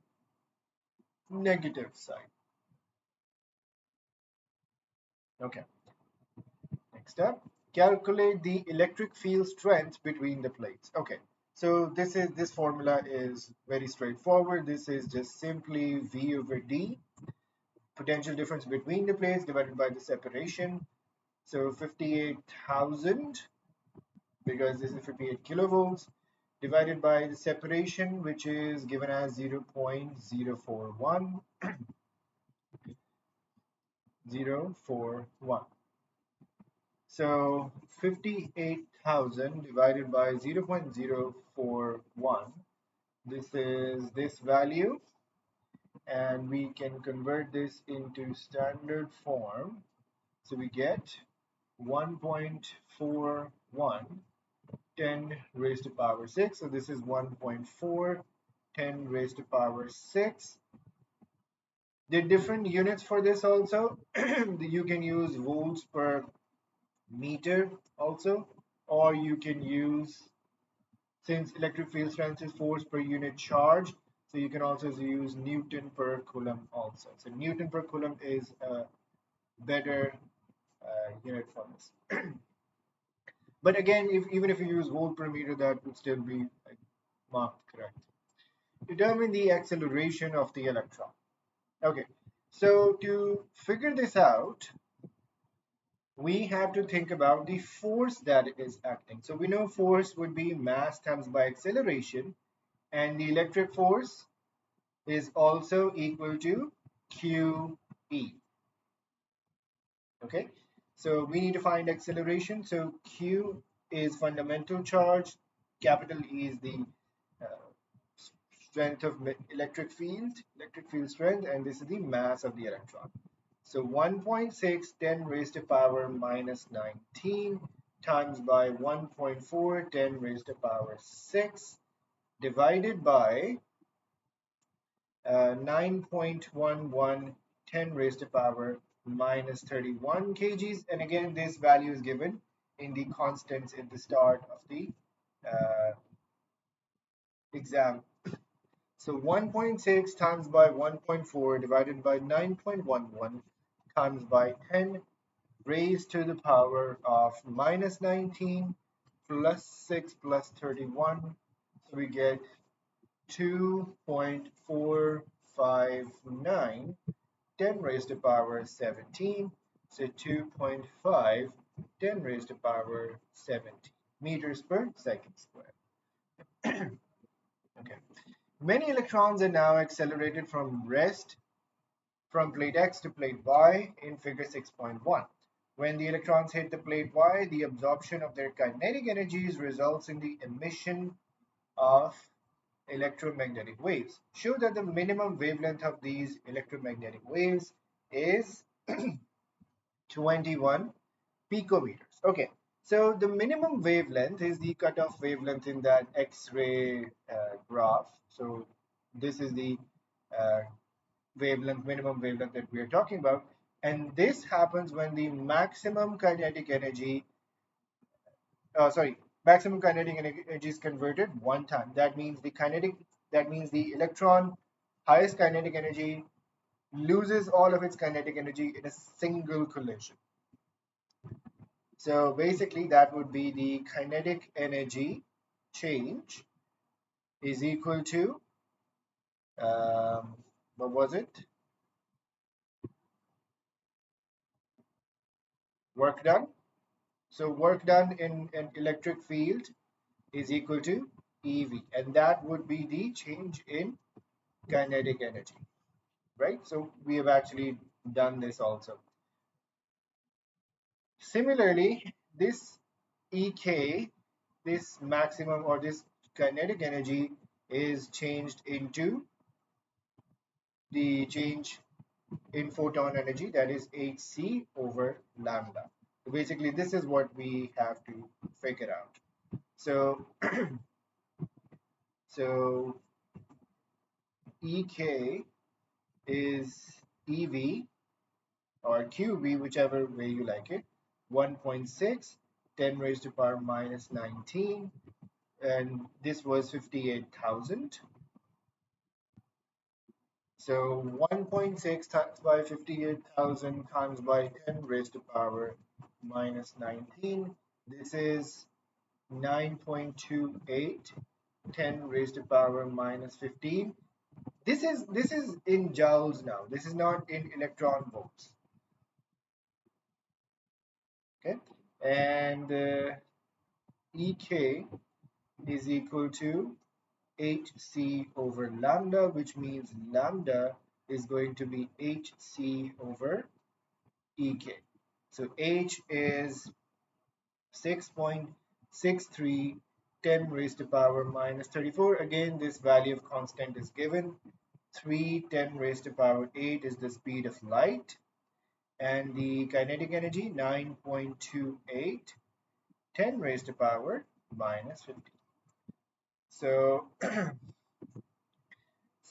negative side. Okay, next up, calculate the electric field strength between the plates. Okay, so this formula is very straightforward. This is just simply V over D, potential difference between the plates divided by the separation. So 58,000, because this is 58 kilovolts, divided by the separation, which is given as 0.041. So 58,000 divided by 0.041. This is this value, and we can convert this into standard form. So we get 1.41 10 raised to power 6. So this is 1.4 10 raised to power 6. There are different units for this also. You can use volts per meter also, or you can use, since electric field strength is force per unit charge, so you can also use Newton per coulomb also. So Newton per coulomb is a better unit for this. But again, even if you use volt per meter, that would still be marked correct. Determine the acceleration of the electron. Okay, so to figure this out, we have to think about the force that is acting. So we know force would be mass times by acceleration, and the electric force is also equal to QE. Okay, so we need to find acceleration. So Q is fundamental charge, capital E is the strength of electric field strength, and this is the mass of the electron. So 1.6 10 raised to power minus 19 times by 1.4 10 raised to power 6 divided by 9.11 10 raised to power minus 31 kgs. And again, this value is given in the constants at the start of the exam. So 1.6 times by 1.4 divided by 9.11 times by 10 raised to the power of minus 19 plus 6 plus 31. So we get 2.459 10 raised to power 17. So 2.5 10 raised to power 17 meters per second squared. Okay. Many electrons are now accelerated from rest from plate X to plate Y in figure 6.1. When the electrons hit the plate Y, the absorption of their kinetic energies results in the emission of electromagnetic waves. Show that the minimum wavelength of these electromagnetic waves is 21 picometers. Okay, so the minimum wavelength is the cutoff wavelength in that X-ray graph. So this is the minimum wavelength that we are talking about. And this happens when the maximum kinetic energy, maximum kinetic energy is converted one time. That means the electron, highest kinetic energy, loses all of its kinetic energy in a single collision. So basically that would be the kinetic energy change is equal to, what was it? Work done. So work done in an electric field is equal to EV, and that would be the change in kinetic energy, right? So we have actually done this also. Similarly, this EK, this maximum or this kinetic energy is changed into the change in photon energy, that is hc over lambda. So basically this is what we have to figure out. So so ek is ev or qv, whichever way you like it, 1.6 10 raised to power minus 19, and this was 58,000. So 1.6 times by 58,000 times by 10 raised to power minus 19. This is 9.28 10 raised to power minus 15. This is in joules now. This is not in electron volts. Okay, and EK is equal to hc over lambda, which means lambda is going to be hc over ek. So h is 6.63 10 raised to power minus 34. Again, this value of constant is given. 3 10 raised to power 8 is the speed of light, and the kinetic energy 9.28 10 raised to power minus 50. So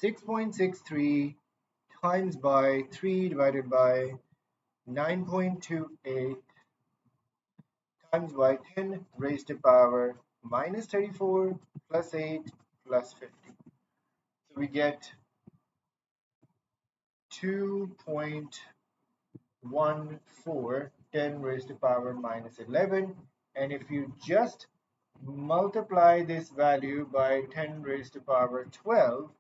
6.63 times by 3 divided by 9.28 times by 10 raised to power minus 34 plus 8 plus 50. So we get 2.14 10 raised to power minus 11. And if you just multiply this value by 10 raised to power 12,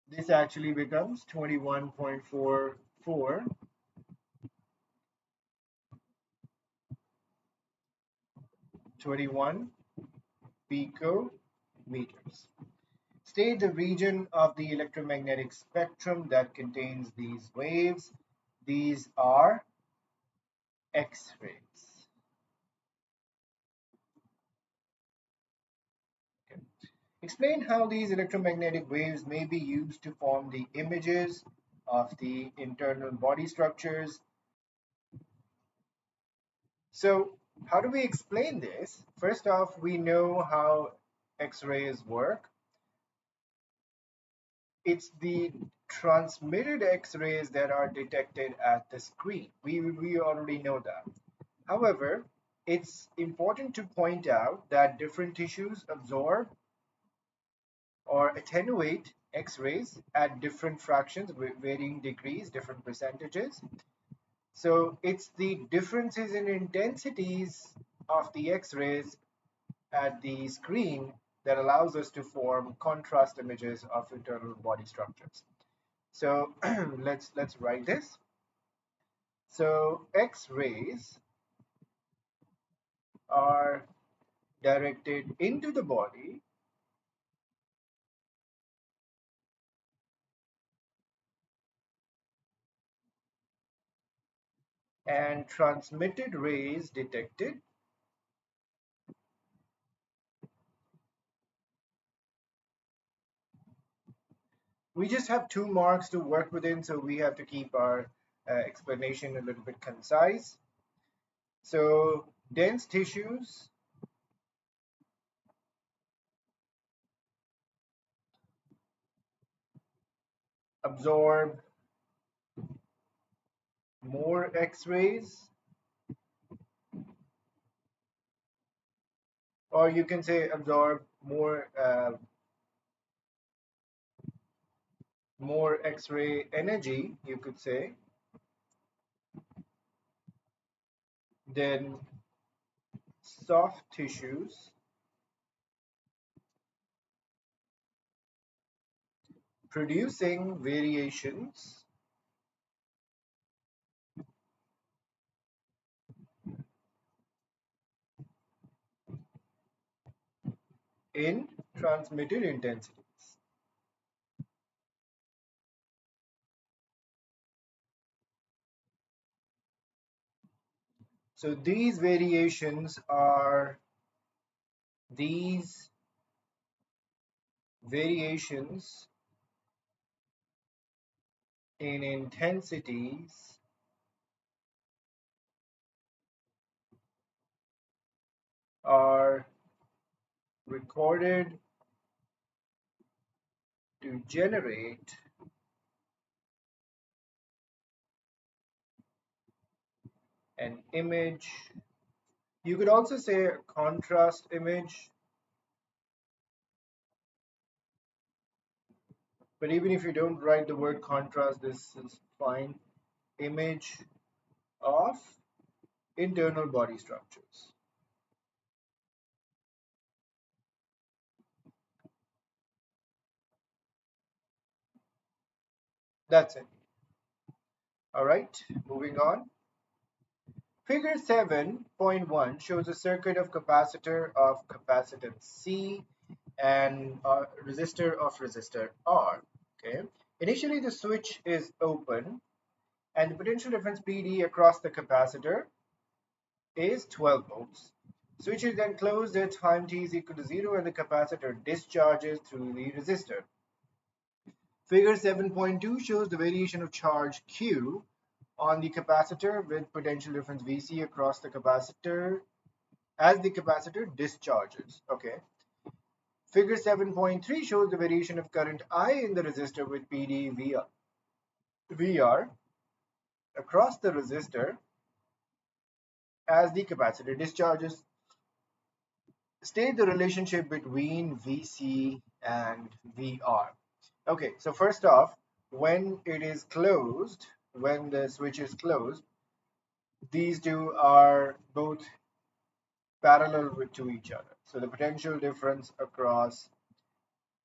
this actually becomes 21.44 21 picometers. State the region of the electromagnetic spectrum that contains these waves. These are X-rays. Okay. Explain how these electromagnetic waves may be used to form the images of the internal body structures. So, how do we explain this? First off, we know how X-rays work. It's the transmitted X-rays that are detected at the screen. We already know that. However, it's important to point out that different tissues absorb or attenuate X-rays at different fractions, varying degrees, different percentages. So it's the differences in intensities of the X-rays at the screen that allows us to form contrast images of internal body structures. So let's write this. So X-rays are directed into the body and transmitted rays detected we just have 2 marks to work within, so we have to keep our explanation a little bit concise. So dense tissues absorb more X-rays, or you can say absorb more X-ray energy, you could say, than soft tissues, producing variations in transmitted intensities. So these variations are these variations in intensities are recorded to generate an image. You could also say a contrast image, but even if you don't write the word contrast, this is fine. Image of internal body structures. That's it. All right, moving on. Figure 7.1 shows a circuit of capacitor of capacitance C and a resistor of resistor R. Okay. Initially, the switch is open and the potential difference PD across the capacitor is 12 volts. Switch is then closed at time t is equal to 0 and the capacitor discharges through the resistor. Figure 7.2 shows the variation of charge Q on the capacitor with potential difference Vc across the capacitor as the capacitor discharges. Okay. Figure 7.3 shows the variation of current I in the resistor with PD VR across the resistor as the capacitor discharges. State the relationship between Vc and VR. Okay, so first off, when it is closed, when the switch is closed, these two are both parallel to each other. So the potential difference across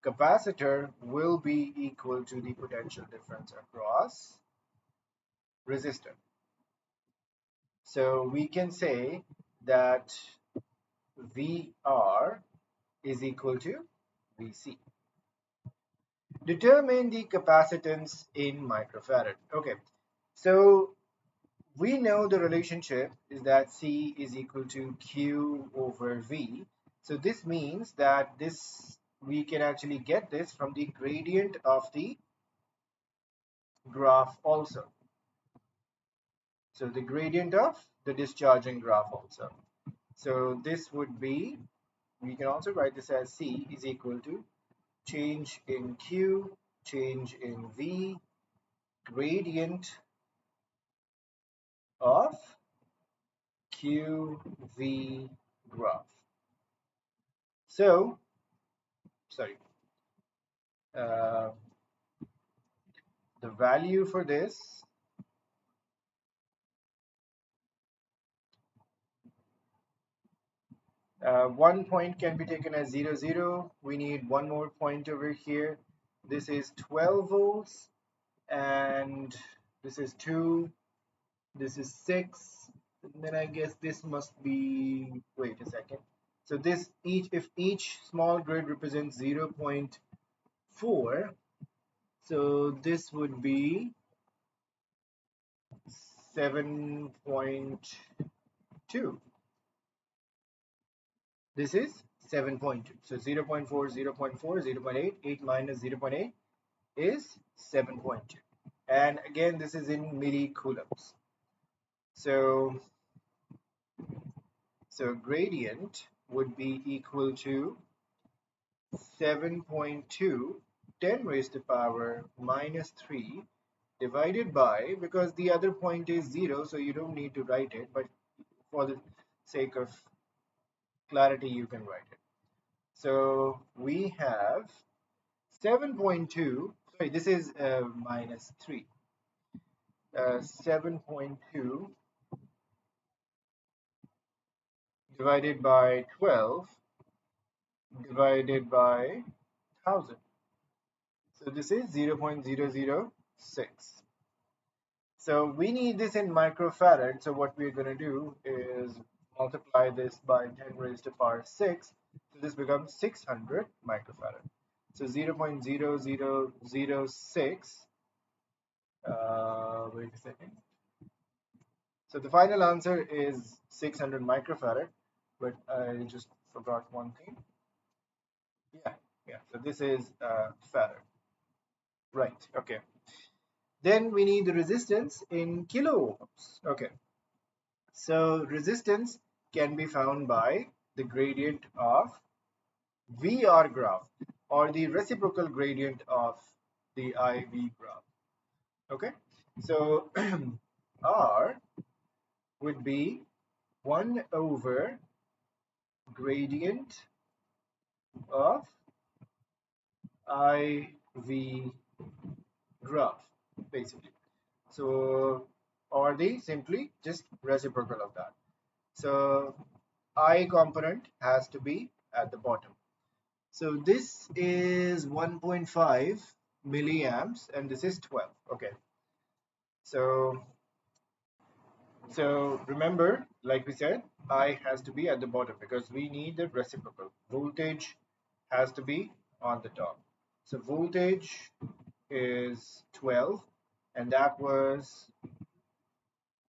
capacitor will be equal to the potential difference across resistor. So we can say that VR is equal to Vc. Determine the capacitance in microfarad. Okay, so we know the relationship is that C is equal to Q over V. So this means that we can actually get this from the gradient of the graph also. So the gradient of the discharging graph also. So this would be, we can also write this as C is equal to change in Q, change in V, gradient of QV graph. So, sorry, uh, the value for this one point can be taken as 0, 0. We need one more point over here. This is 12 volts, and this is 2, this is 6. And then I guess this must be, wait a second. So this if each small grid represents 0.4, so this would be 7.2. This is 7.2. So 0.4, 0.4, 0.8, 8 minus 0.8 is 7.2. And again, this is in millicoulombs. So gradient would be equal to 7.2 10 raised to power minus 3 divided by, because the other point is 0, so you don't need to write it, but for the sake of clarity, you can write it. So we have 7.2, sorry, this is minus 3. 7.2 divided by 12 divided by 1000. So this is 0.006. So we need this in microfarad. So what we're going to do is multiply this by 10 raised to power 6. So this becomes 600 microfarad. So 0.0006. Wait a second. So the final answer is 600 microfarad, but I just forgot one thing. Yeah, yeah. So this is farad. Right. Okay. Then we need the resistance in kilo ohms. Okay. So resistance can be found by the gradient of VR graph or the reciprocal gradient of the IV graph. Okay. So R would be 1 over gradient of IV graph, basically. So, or the simply just reciprocal of that. So, I component has to be at the bottom. So, this is 1.5 milliamps and this is 12. Okay. So, so remember, like we said, I has to be at the bottom because we need the reciprocal. Voltage has to be on the top. So voltage is 12 and that was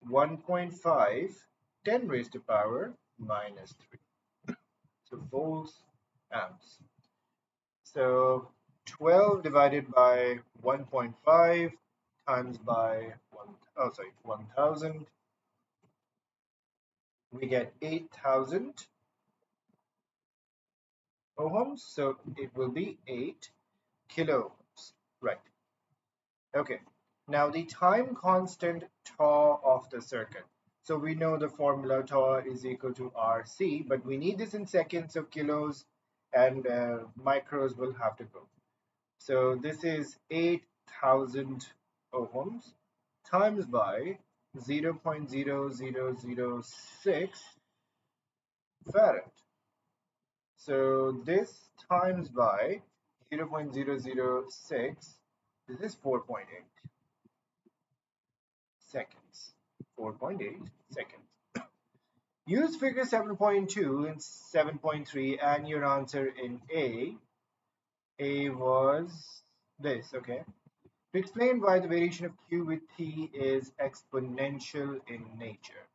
1.5 10 raised to power minus 3. So volts amps. So 12 divided by 1.5 times by 1000, we get 8000 ohms. So it will be 8 kilo ohms. Right. Okay. Now the time constant tau of the circuit. So we know the formula tau is equal to RC, but we need this in seconds, so kilos and micros will have to go. So this is 8000 ohms times by 0.0006 farad. So this times by 0.006, this is 4.8 seconds. 4.8 seconds. Use figure 7.2 and 7.3 and your answer in A. A was this, okay? To explain why the variation of Q with T is exponential in nature.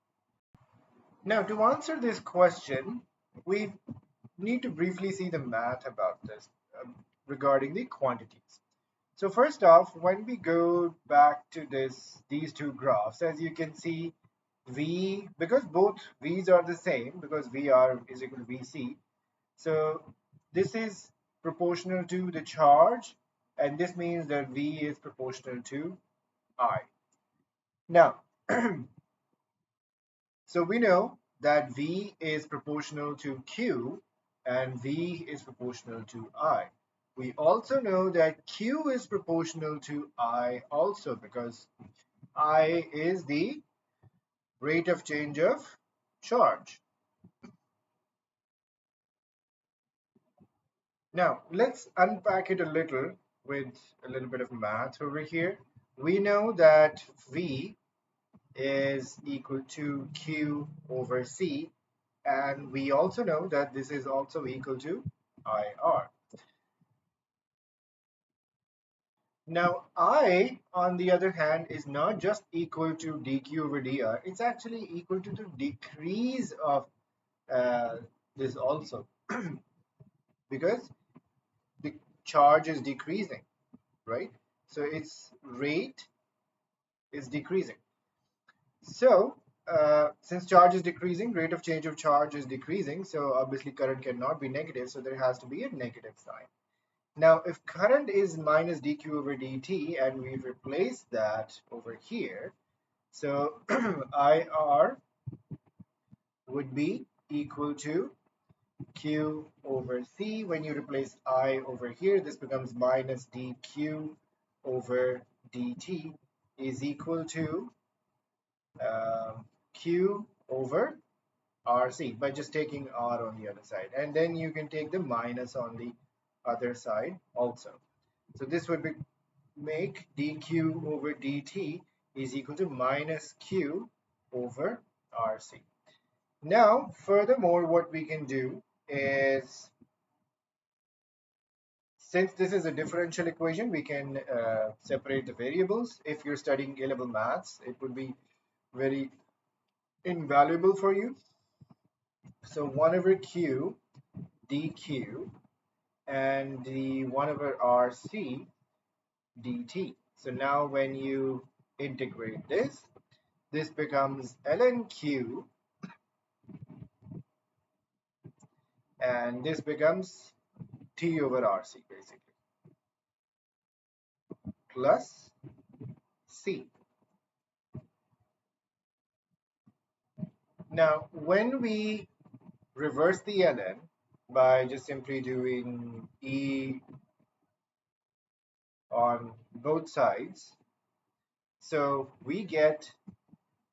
Now, to answer this question, we need to briefly see the math about this regarding the quantities. So first off, when we go back to these two graphs, as you can see, V, because both V's are the same, because VR is equal to VC, so this is proportional to the charge, and this means that V is proportional to I. Now, so we know that V is proportional to Q and V is proportional to I. We also know that Q is proportional to I also because I is the rate of change of charge. Now, let's unpack it a little with a little bit of math over here. We know that V is equal to Q over C, and we also know that this is also equal to IR. Now, I, on the other hand, is not just equal to dq over dr, it's actually equal to the decrease of uh, this also, because the charge is decreasing, right? So its rate is decreasing. So since charge is decreasing, rate of change of charge is decreasing, so obviously current cannot be negative, so there has to be a negative sign. Now, if current is minus dq over dt and we replace that over here, so IR would be equal to Q over C. When you replace I over here, this becomes minus dq over dt is equal to Q over RC by just taking R on the other side. And then you can take the minus on the other side also. So this would be make dq over dt is equal to minus q over rc. Now, furthermore, what we can do is, since this is a differential equation, we can separate the variables. If you're studying A-level maths, it would be very invaluable for you. So 1 over q dq and the 1 over rc dt. So now when you integrate this, this becomes ln q, and this becomes t over rc basically, plus c. Now when we reverse the ln by just simply doing e on both sides, so we get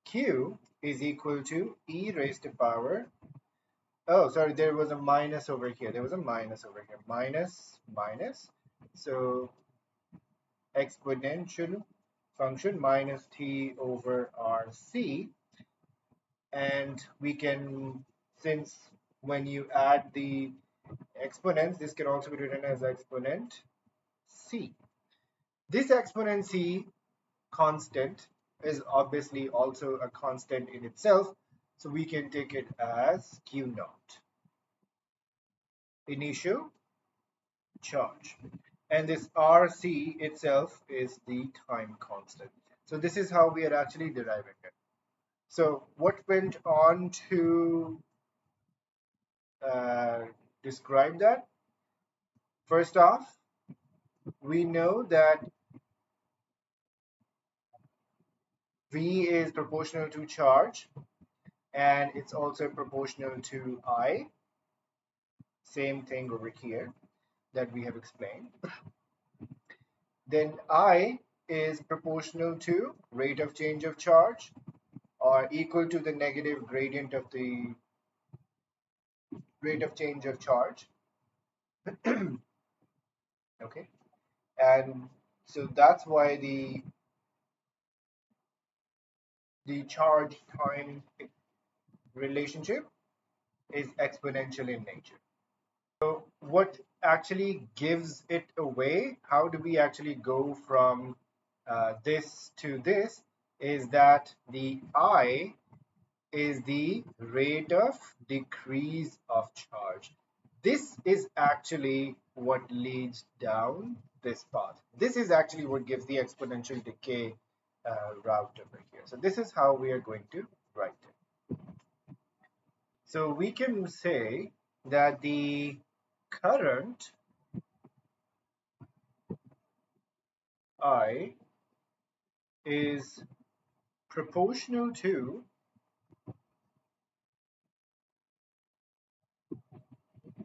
q is equal to e raised to power, oh sorry, there was a minus over here, minus minus, so exponential function minus t over rc, and we can, since when you add the exponents, this can also be written as exponent c. This exponent c constant is obviously also a constant in itself, so we can take it as q naught, initial charge, and this rc itself is the time constant. So this is how we are actually deriving it. So what went on to uh, describe that? First off, we know that v is proportional to charge, and it's also proportional to I. Same thing over here that we have explained. Then I is proportional to rate of change of charge, or equal to the negative gradient of the rate of change of charge. Okay, and so that's why the charge time relationship is exponential in nature. So what actually gives it away, how do we actually go from this to this, is that the I is the rate of decrease of charge. This is actually what leads down this path. This is actually what gives the exponential decay route over here. So this is how we are going to write it. So we can say that the current I is proportional to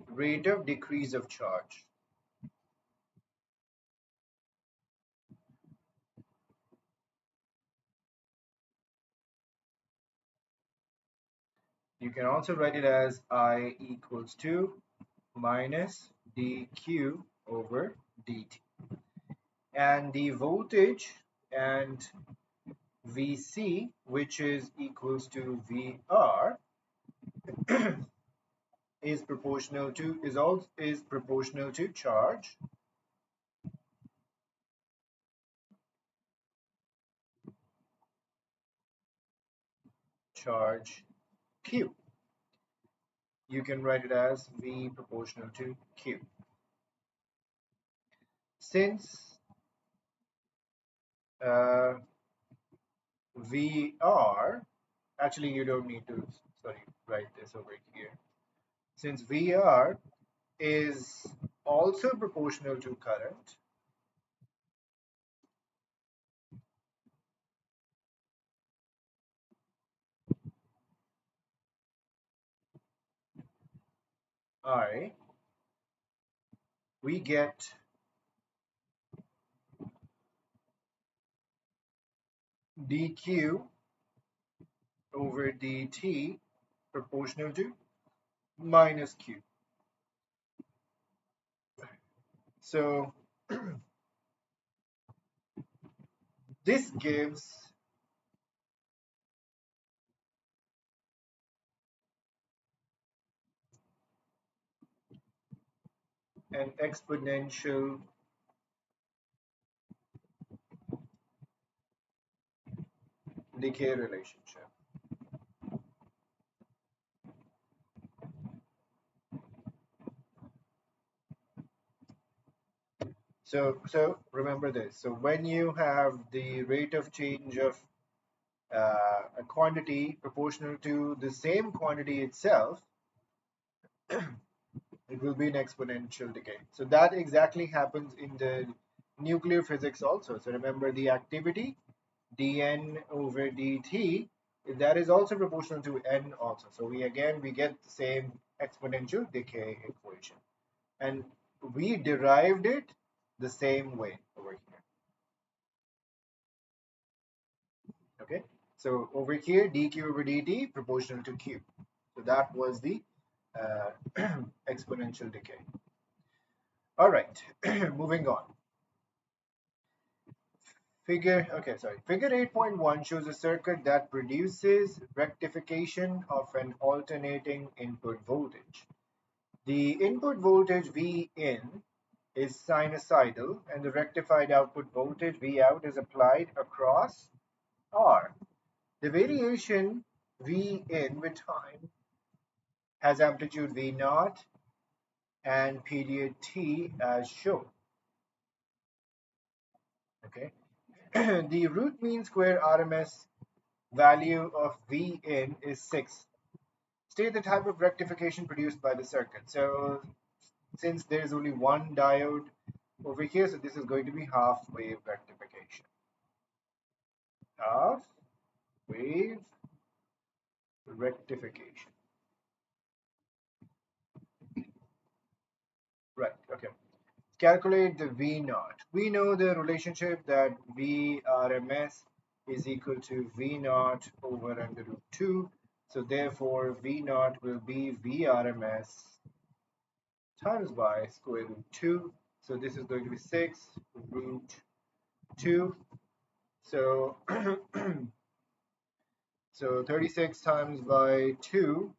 rate of decrease of charge. You can also write it as I equals to minus dq over dt. And the voltage and Vc, which is equals to Vr, is proportional to charge q. You can write it as V proportional to q. Since Vr, actually you don't need to, sorry, write this over here. Since Vr is also proportional to current, I, we get dq over dt proportional to minus q. So this gives an exponential decay relationship. So remember this. So when you have the rate of change of a quantity proportional to the same quantity itself, it will be an exponential decay. So that exactly happens in the nuclear physics also. So remember the activity dN over dt, that is also proportional to n also. So we get the same exponential decay equation, and we derived it the same way over here. Okay, so over here dq over dt proportional to q. So that was the exponential decay. All right, moving on. Figure 8.1 shows a circuit that produces rectification of an alternating input voltage. The input voltage V in is sinusoidal and the rectified output voltage V out is applied across R. The variation V in with time has amplitude V naught and period T as shown. Okay. The root mean square RMS value of V in is 6. State the type of rectification produced by the circuit. So since there is only one diode over here, so this is going to be half wave rectification. Half wave rectification. Right, okay. Calculate the V naught. We know the relationship that V RMS is equal to V naught over under root 2. So therefore V naught will be V RMS times by square root 2. So this is going to be 6 root 2. So so 36 times by 2,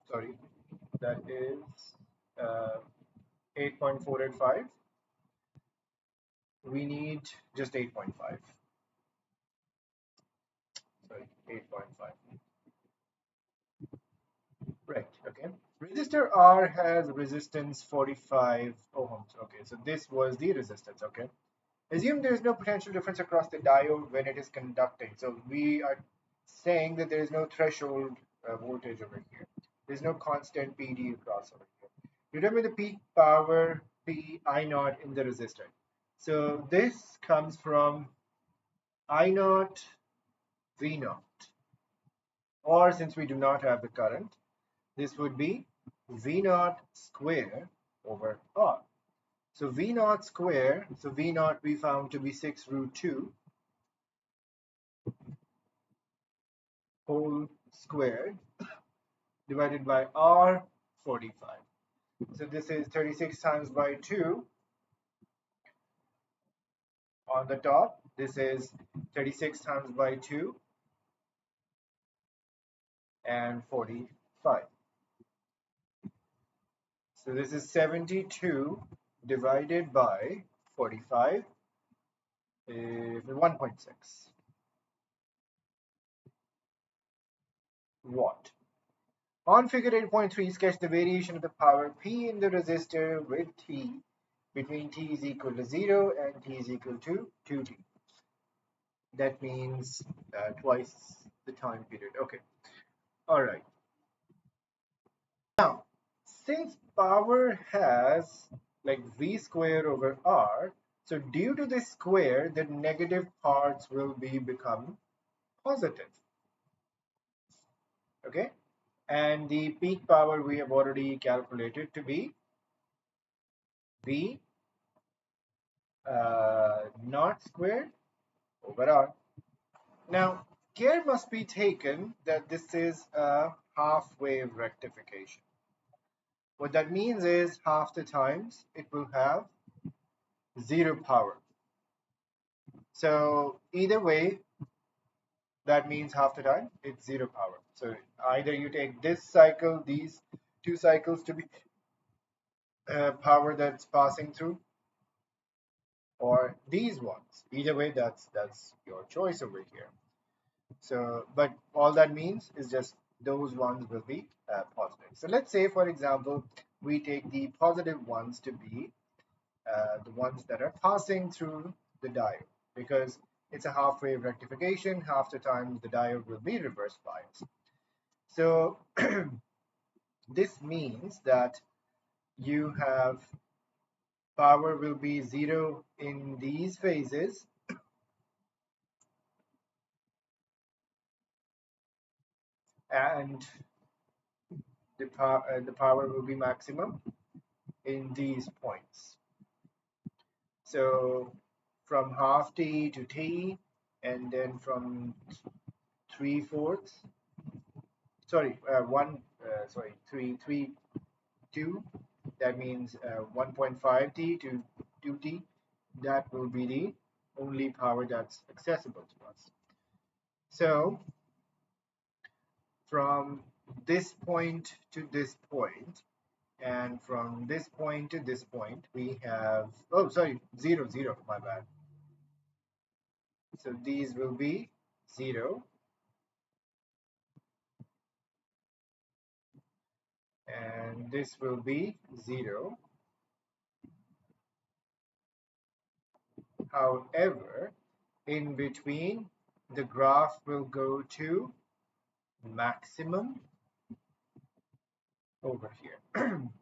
sorry, that is 8.485. We need just 8.5. Sorry, 8.5. Right, okay. Resistor R has resistance 45 ohms. Okay, so this was the resistance, okay. Assume there is no potential difference across the diode when it is conducting. So we are saying that there is no threshold voltage over here. There's no constant PD across over here. Determine the peak power P I naught in the resistor. So this comes from I naught V naught. Or since we do not have the current, this would be V naught square over R. So V naught square, so V naught we found to be 6 root 2 whole squared divided by R 45. So this is 36 times by 2 on the top. This is 36 times by 2 and 45. So this is 72 divided by 45 is 1.6 watt. On figure 8.3, sketch the variation of the power P in the resistor with T between T is equal to 0 and T is equal to 2T. That means twice the time period. Okay. All right. Now, since power has like V square over R, so due to this square, the negative parts will become positive. Okay. And the peak power we have already calculated to be V naught squared over R. Now, care must be taken that this is a half wave rectification. What that means is half the times it will have zero power. So either way, that means half the time it's zero power. So either you take this cycle, these two cycles to be power that's passing through, or these ones. Either way, that's your choice over here. So, but all that means is just those ones will be positive. So let's say, for example, we take the positive ones to be the ones that are passing through the diode, because it's a half wave rectification. Half the time the diode will be reverse biased. So this means that you have power will be zero in these phases, and the power will be maximum in these points. So from half t to t, and then from 3/4, sorry, 3, 2, that means 1.5t to 2t, that will be the only power that's accessible to us. So from this point to this point, and from this point to this point, we have, oh, sorry, 0, 0, my bad. So these will be 0, and this will be 0. However, in between, the graph will go to maximum over here.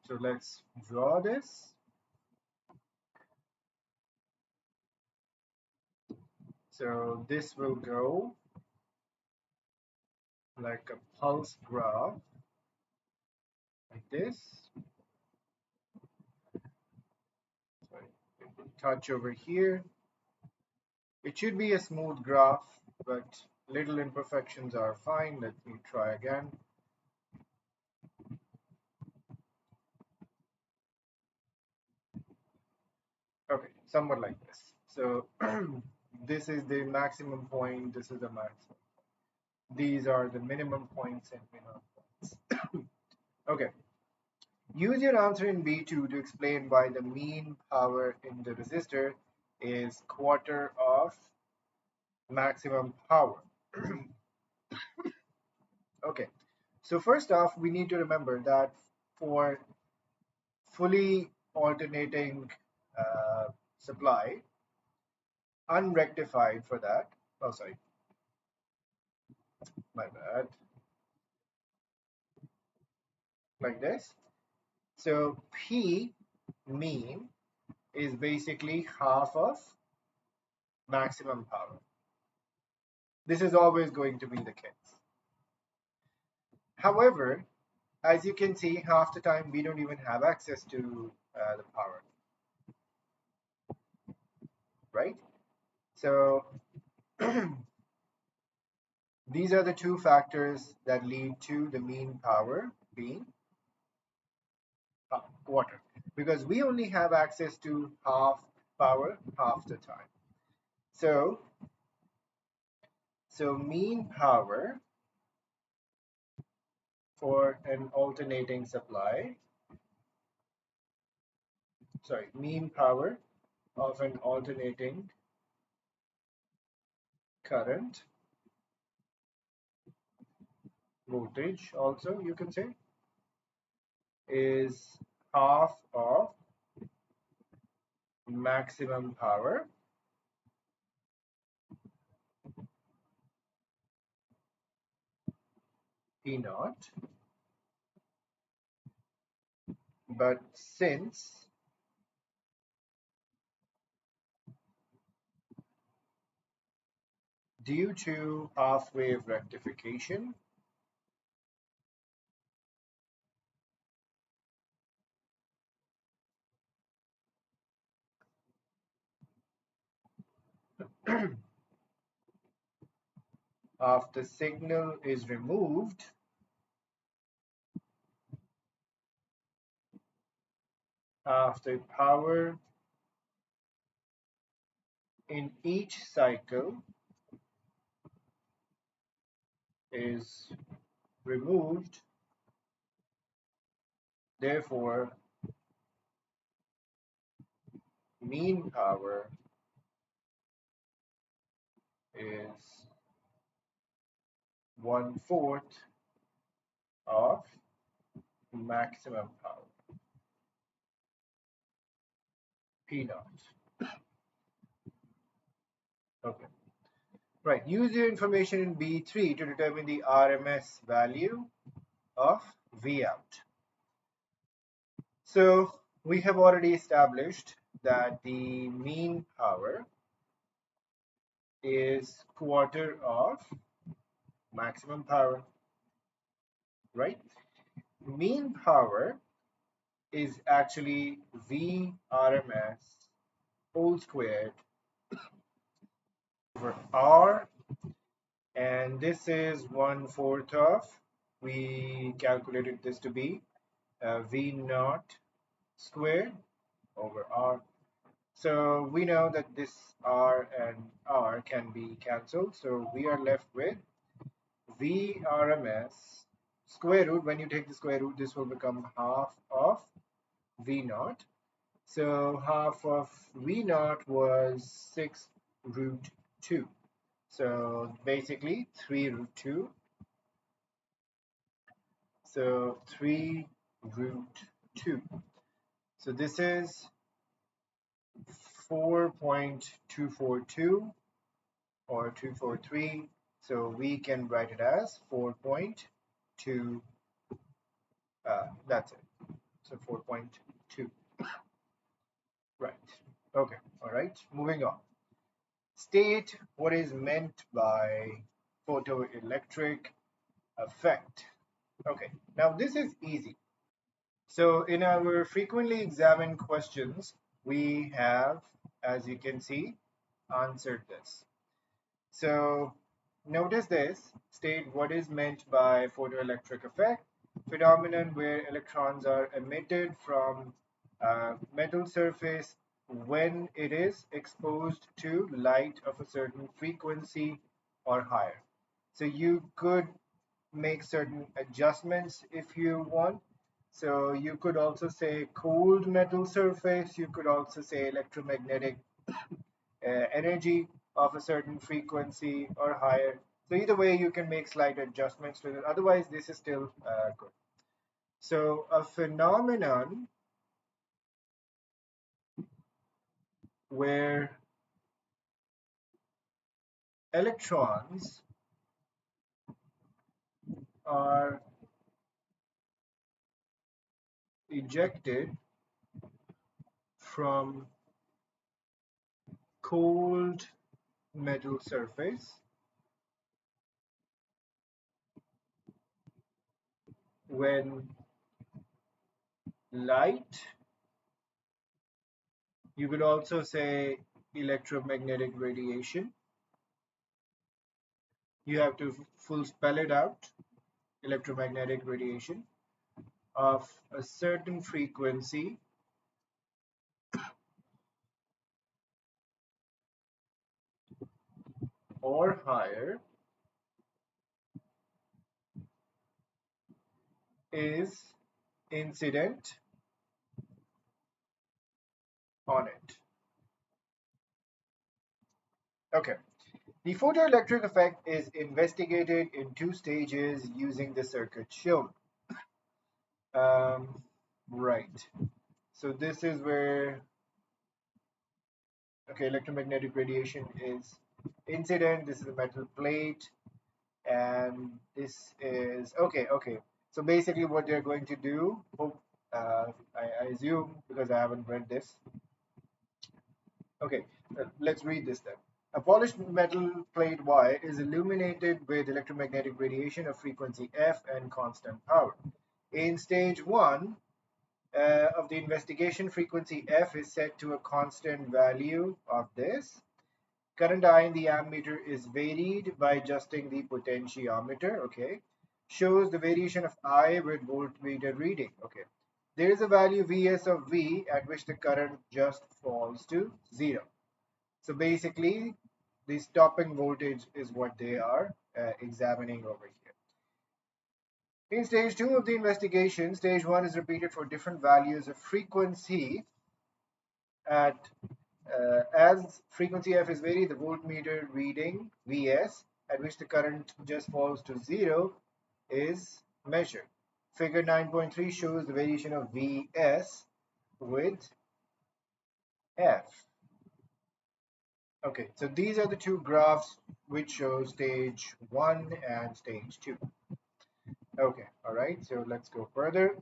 So let's draw this. So this will go like a pulse graph, like this. Sorry, touch over here. It should be a smooth graph, but little imperfections are fine. Let me try again. Okay, somewhat like this. So this is the maximum point, this is the maximum. These are the minimum points and minimum points. Okay. Use your answer in B2 to explain why the mean power in the resistor is quarter of maximum power. Okay, so first off, we need to remember that for fully alternating supply, unrectified for that, oh sorry, my bad, like this. So P mean is basically half of maximum power. This is always going to be the case. However, as you can see, half the time we don't even have access to the power, right? So these are the two factors that lead to the mean power being quarter, because we only have access to half power half the time. So mean power for an alternating supply, sorry, mean power of an alternating current, voltage also you can say, is half of maximum power P naught. But since due to half wave rectification, half the signal is removed, half the power in each cycle is removed. Therefore, mean power is 1/4 of maximum power. P naught. Okay. Right. Use your information in B3 to determine the RMS value of V out. So we have already established that the mean power is quarter of maximum power, right? Mean power is actually V RMS whole squared over R, and this is 1/4 of, we calculated this to be V naught squared over R. So we know that this R and R can be cancelled, so we are left with V RMS square root. When you take the square root, this will become half of V naught. So half of V naught was 6 root 2. So basically 3 root 2. So 3 root 2. So this is 4.242 or 243. So we can write it as 4.2. That's it. So 4.2. Right. Okay. All right. Moving on. State what is meant by photoelectric effect. Okay. Now this is easy. So in our frequently examined questions, we have, as you can see, answered this. So notice this, state what is meant by photoelectric effect, phenomenon where electrons are emitted from a metal surface when it is exposed to light of a certain frequency or higher. So you could make certain adjustments if you want. So you could also say cold metal surface, you could also say electromagnetic energy of a certain frequency or higher. So either way, you can make slight adjustments to it. Otherwise, this is still good. So a phenomenon where electrons are ejected from cold metal surface when light, you could also say electromagnetic radiation. You have to full spell it out, electromagnetic radiation of a certain frequency or higher is incident on it. Okay. The photoelectric effect is investigated in 2 stages using the circuit shown. Right. So this is where, okay, electromagnetic radiation is incident. This is a metal plate, and this is okay. So basically, what they're going to do, I assume because I haven't read this. Okay, let's read this then. A polished metal plate Y is illuminated with electromagnetic radiation of frequency F and constant power. In stage 1 of the investigation, frequency F is set to a constant value of this. Current I in the ammeter is varied by adjusting the potentiometer, okay. Shows the variation of I with voltmeter reading, okay. There is a value Vs of V at which the current just falls to 0. So basically, the stopping voltage is what they are examining over here. In stage 2 of the investigation, stage 1 is repeated for different values of frequency at as frequency F is varied, the voltmeter reading Vs at which the current just falls to 0 is measured. Figure 9.3 shows the variation of Vs with F. Okay, so these are the two graphs which show stage 1 and stage 2. Okay, all right, so let's go further.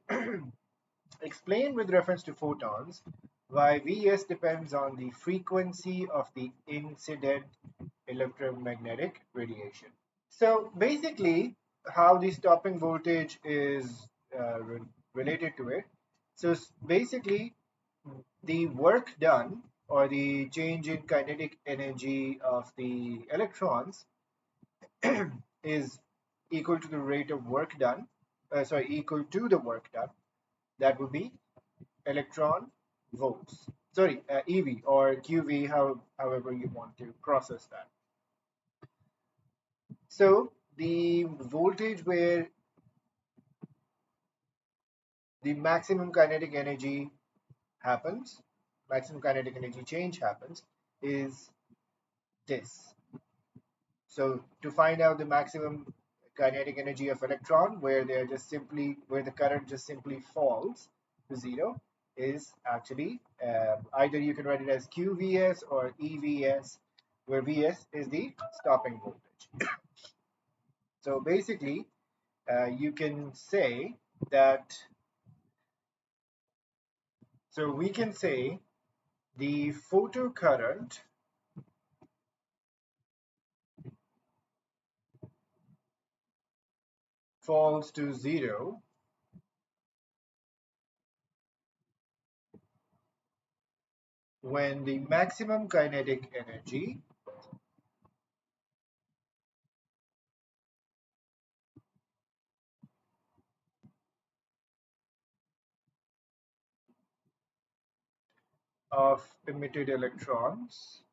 Explain with reference to photons why Vs depends on the frequency of the incident electromagnetic radiation. So basically, how the stopping voltage is related to it. So basically, the work done or the change in kinetic energy of the electrons is equal to the rate of work done, equal to the work done. That would be electron volts. Sorry, EV or QV, however you want to process that. So the voltage where the maximum kinetic energy happens, maximum kinetic energy change happens, is this. So to find out the maximum kinetic energy of electron, where the current just simply falls to zero, is actually either you can write it as QVS or EVS, where VS is the stopping voltage. So basically, you can say that. So we can say the photocurrent falls to zero when the maximum kinetic energy of emitted electrons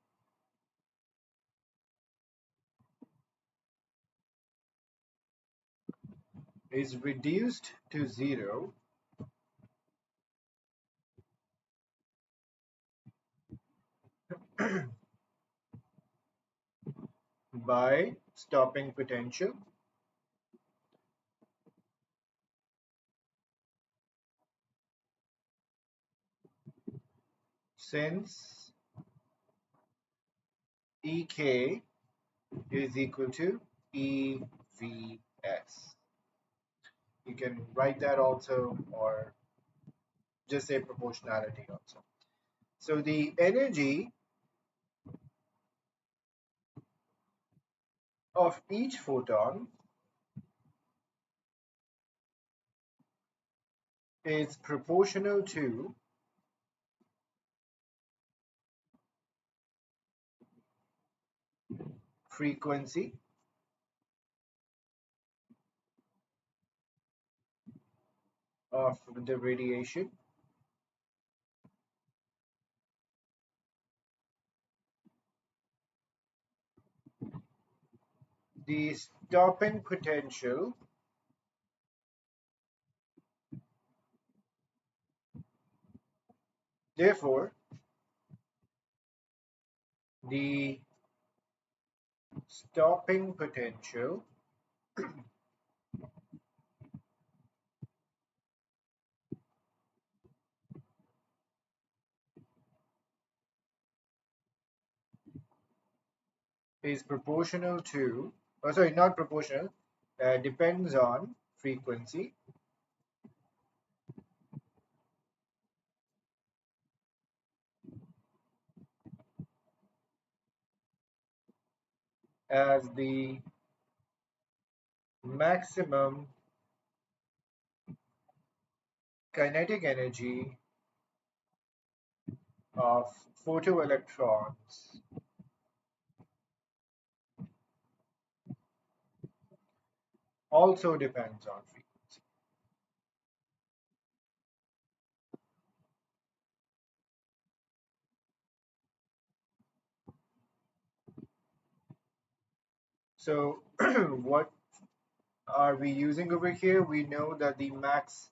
is reduced to zero by stopping potential since EK is equal to EVS. You can write that also or just say proportionality also. So the energy of each photon is proportional to frequency of the radiation the stopping potential therefore the stopping potential is proportional to, oh sorry, not proportional, depends on frequency as the maximum kinetic energy of photoelectrons also depends on frequency. So what are we using over here? We know that the max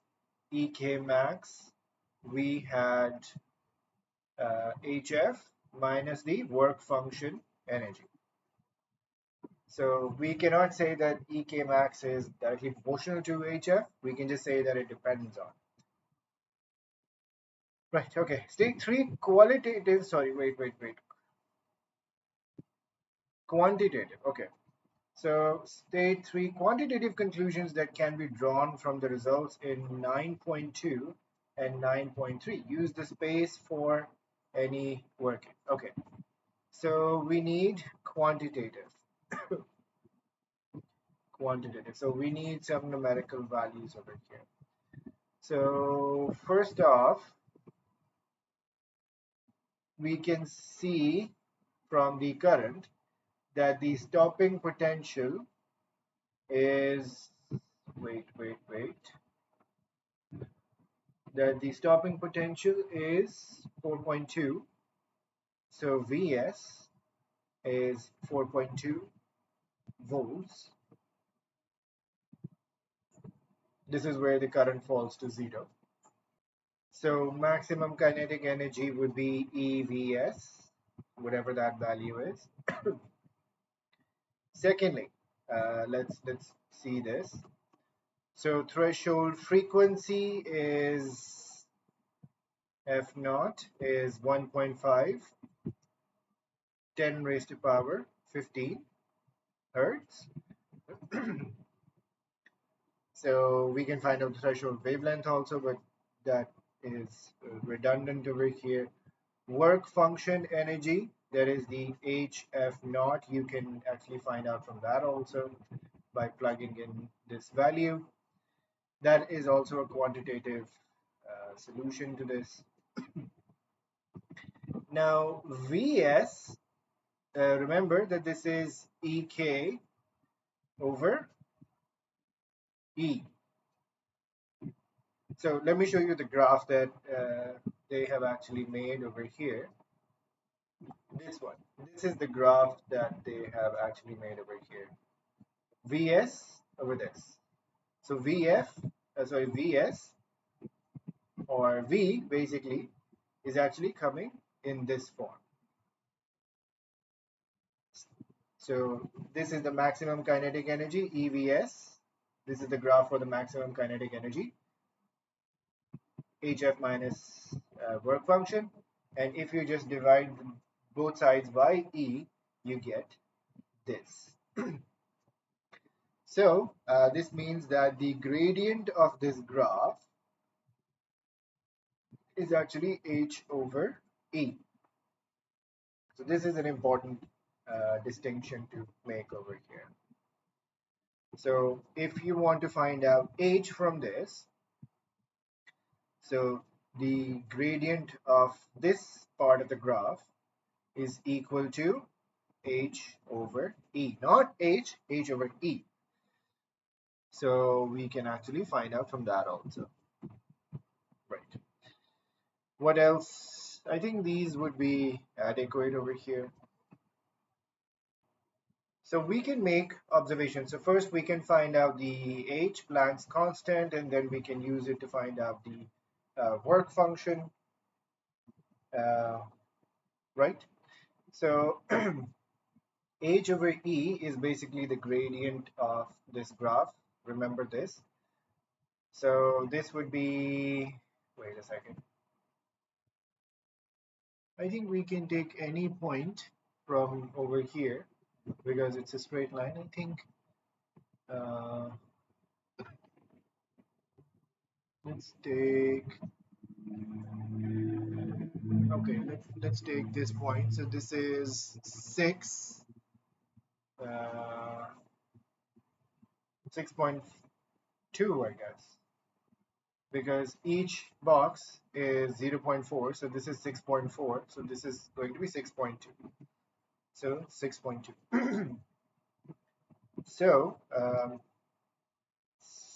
EK max, we had HF minus the work function energy. So we cannot say that EK max is directly proportional to HF. We can just say that it depends on. Right, okay. Stage 3, qualitative, sorry, wait. Quantitative, okay. So stage 3, quantitative conclusions that can be drawn from the results in 9.2 and 9.3. Use the space for any working. Okay, so we need quantitative. Quantitative. So we need some numerical values over here. So first off, we can see from the current that the stopping potential is, wait, that the stopping potential is 4.2. So Vs is 4.2 volts. This is where the current falls to zero. So maximum kinetic energy would be EVS, whatever that value is. Secondly, let's see this. So threshold frequency is F naught is 1.5, 10 raised to power 15 hertz. So we can find out the threshold wavelength also, but that is redundant over here. Work function energy, that is the HF naught. You can actually find out from that also by plugging in this value. That is also a quantitative solution to this. Now Vs, remember that this is Ek over E. So let me show you the graph that they have actually made over here. This one. This is the graph that they have actually made over here. Vs over this. So Vs or V basically is actually coming in this form. So this is the maximum kinetic energy, EVS. This is the graph for the maximum kinetic energy, HF minus work function. And if you just divide both sides by E, you get this. So this means that the gradient of this graph is actually H over E. So this is an important distinction to make over here. So if you want to find out H from this, so the gradient of this part of the graph is equal to H over E, not H over E. So we can actually find out from that also. Right. What else? I think these would be adequate over here. So we can make observations. So first we can find out the H, Planck's constant, and then we can use it to find out the work function, right? So H over E is basically the gradient of this graph. Remember this. So this would be, wait a second. I think we can take any point from over here because it's a straight line. I think let's take, okay, let's take this point. So this is 6.2, I guess, because each box is 0.4, so this is 6.4, so this is going to be 6.2. So 6.2. So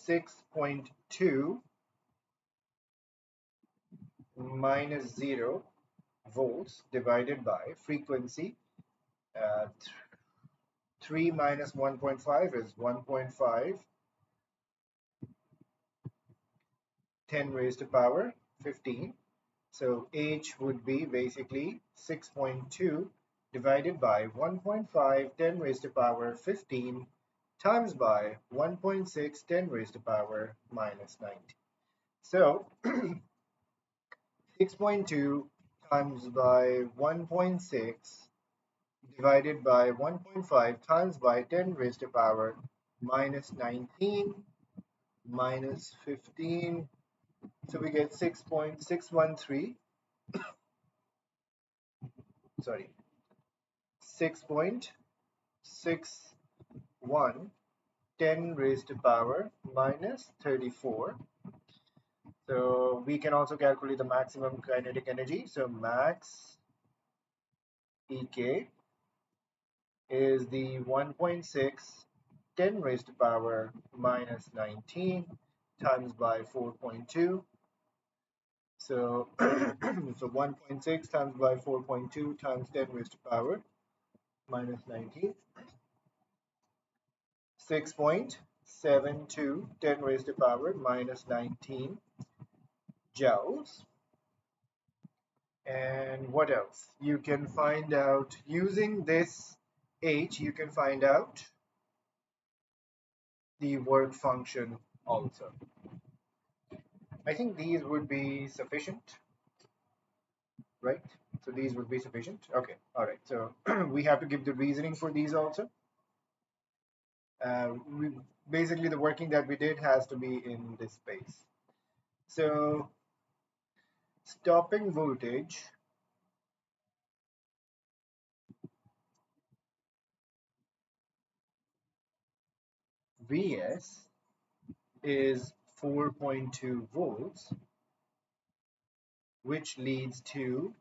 6.2 minus 0 volts divided by frequency. 3 minus 1.5 is 1.5, 10 raised to power 15. So H would be basically 6.2 divided by 1.5, 10 raised to power 15 times by 1.6, 10 raised to power minus 90. So 6.2 times by 1.6 divided by 1.5 times by 10 raised to power minus 19 minus 15. So we get 6.613, sorry, 6.61, 10 raised to power minus 34. So we can also calculate the maximum kinetic energy. So max EK is the 1.6 10 raised to power minus 19 times by 4.2. So, so 1.6 times by 4.2 times 10 raised to power minus 19. 6.72 10 raised to power minus 19 joules. And what else? You can find out using this H, you can find out the work function also. I think these would be sufficient, right? So these would be sufficient. Okay, all right. So we have to give the reasoning for these also. We, basically, the working that we did has to be in this space. So stopping voltage Vs is 4.2 volts, which leads to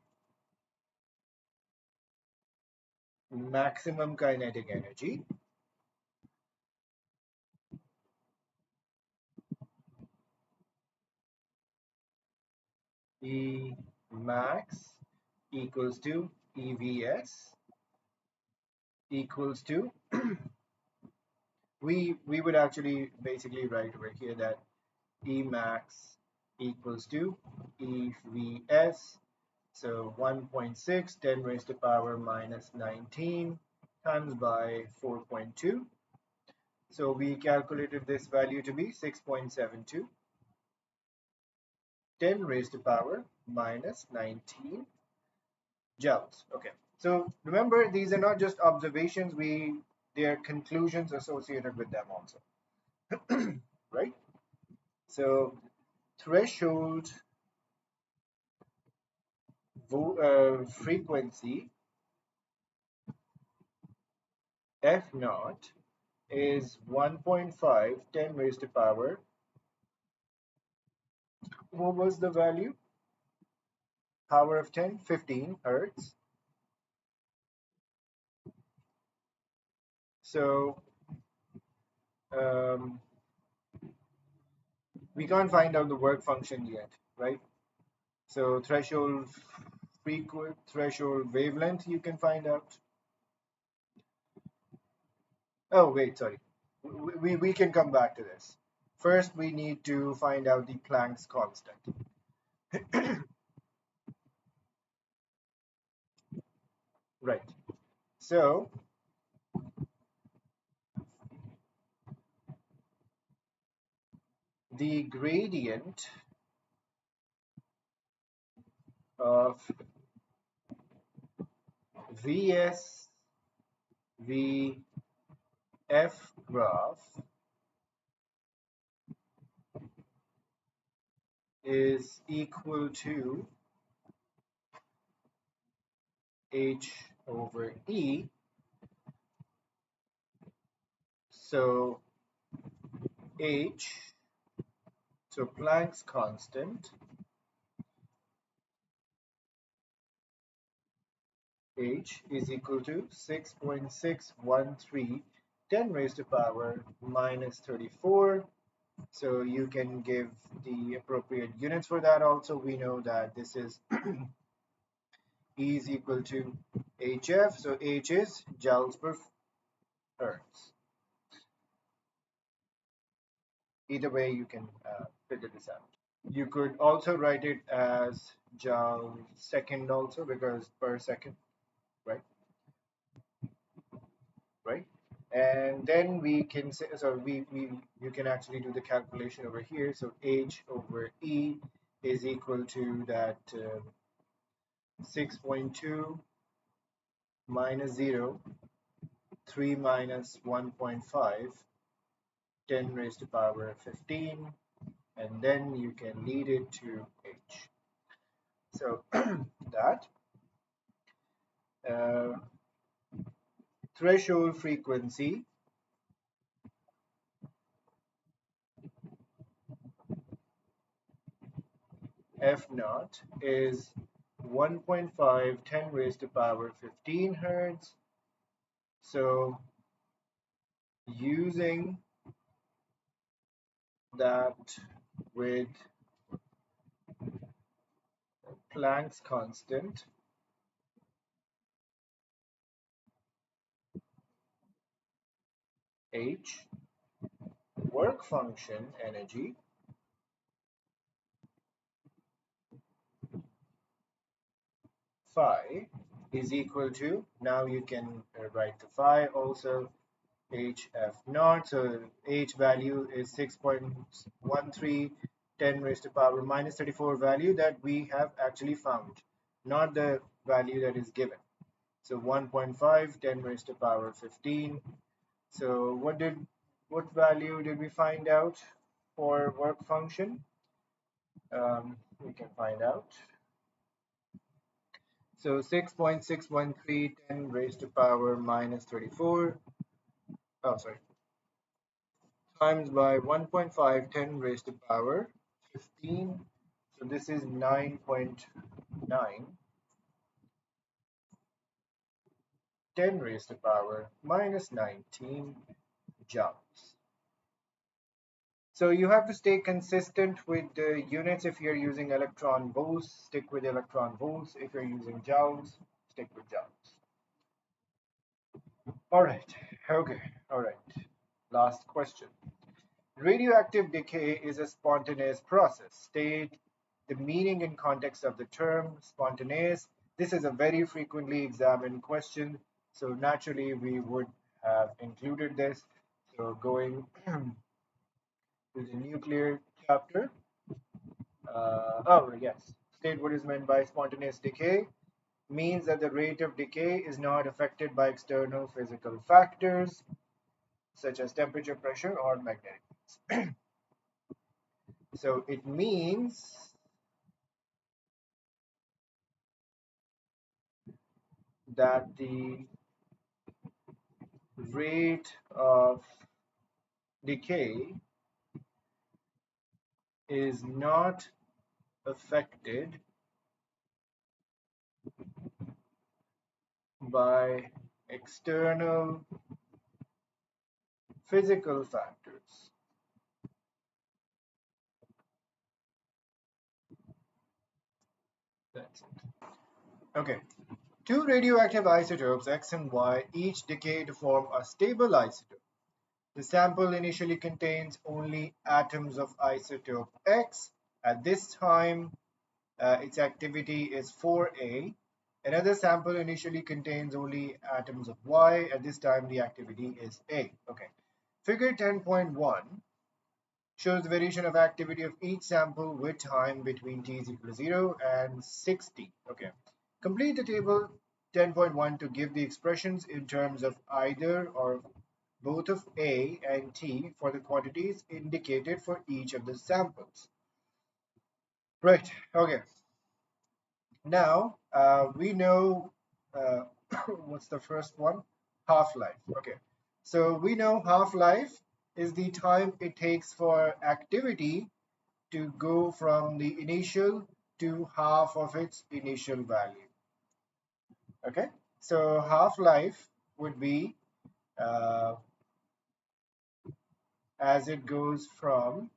maximum kinetic energy E max equals to EVS equals to we would actually basically write over here that E max equals to EVS. So 1.6 10 raised to power minus 19 times by 4.2. So we calculated this value to be 6.72 10 raised to power minus 19 joules. Okay, so remember, these are not just observations, they are conclusions associated with them also. Right? So threshold frequency F naught is 1.5 10 raised to power. What was the value? Power of 10, 15 hertz. So um, we can't find out the work function yet, right? So threshold wavelength you can find out. Oh wait, sorry. We can come back to this. First, we need to find out the Planck's constant. Right. So the gradient of Vs Vf graph is equal to h over E. So h, so Planck's constant, h is equal to 6.613 10 raised to power minus 34. So you can give the appropriate units for that also. We know that this is E is equal to HF, so H is joules per hertz. Either way, you can figure this out. You could also write it as joule second also, because per second, right? Right? And then we can say, so you can actually do the calculation over here. So H over E is equal to that 6.2 minus 0, 3 minus 1.5, 10 raised to power 15, and then you can lead it to h. So that uh, threshold frequency f naught is 1.5 10 raised to power 15 hertz. So using that with Planck's constant, h, work function energy phi is equal to, now you can write the phi also, hf naught. So h value is 6.13 10 raised to power minus 34 value that we have actually found, not the value that is given. So 1.5 10 raised to power 15. So what value did we find out for work function? We can find out. So 6.613 10 raised to power minus 34. Oh, sorry. Times by 1.5 10 raised to power 15. So this is 9.9 10 raised to power minus 19 joules. So you have to stay consistent with the units. If you're using electron volts, stick with electron volts. If you're using joules, stick with joules. All right. Okay. All right. Last question. Radioactive decay is a spontaneous process. State the meaning and context of the term spontaneous. This is a very frequently examined question, so naturally we would have included this. So going to the nuclear chapter. Oh, yes. State what is meant by spontaneous decay. Means that the rate of decay is not affected by external physical factors such as temperature, pressure, or magnetic fields. So it means that the rate of decay is not affected by external physical factors. That's it. Okay. Two radioactive isotopes X and Y each decay to form a stable isotope. The sample initially contains only atoms of isotope X. At this time, its activity is 4A. Another sample initially contains only atoms of Y. At this time, the activity is A. Okay. Figure 10.1 shows the variation of activity of each sample with time between t is equal to 0 and 60. Okay. Complete the table 10.1 to give the expressions in terms of either or both of A and T for the quantities indicated for each of the samples. Right, okay. Now, we know what's the first one? Half-life. Okay, so we know half-life is the time it takes for activity to go from the initial to half of its initial value. Okay, so half-life would be as it goes from,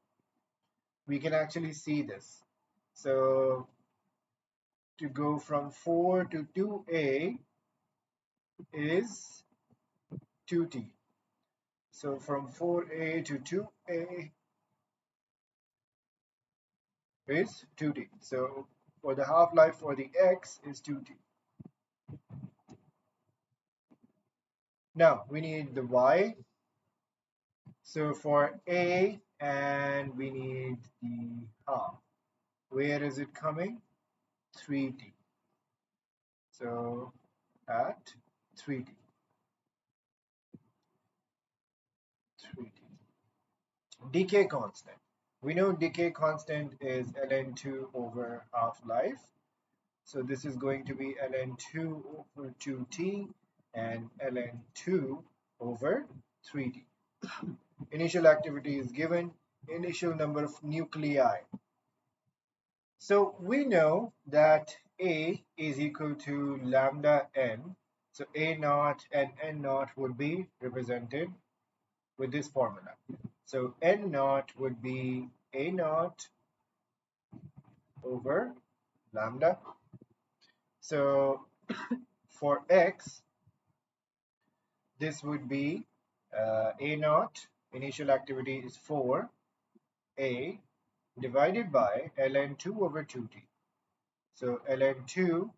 we can actually see this. So to go from 4 to 2A is 2T. So from 4A to 2A is 2T. So for the half-life for the X is 2T. Now we need the Y. So for A, and we need the half. Where is it coming? 3t. So at 3t. 3t. Decay constant. We know decay constant is ln2 over half-life. So this is going to be ln2 over 2t and ln2 over 3t. Initial activity is given, initial number of nuclei. So we know that A is equal to lambda n. So A naught and n naught would be represented with this formula. So n naught would be A naught over lambda. So for x, this would be A naught, initial activity is 4A divided by ln2 over 2t. So ln2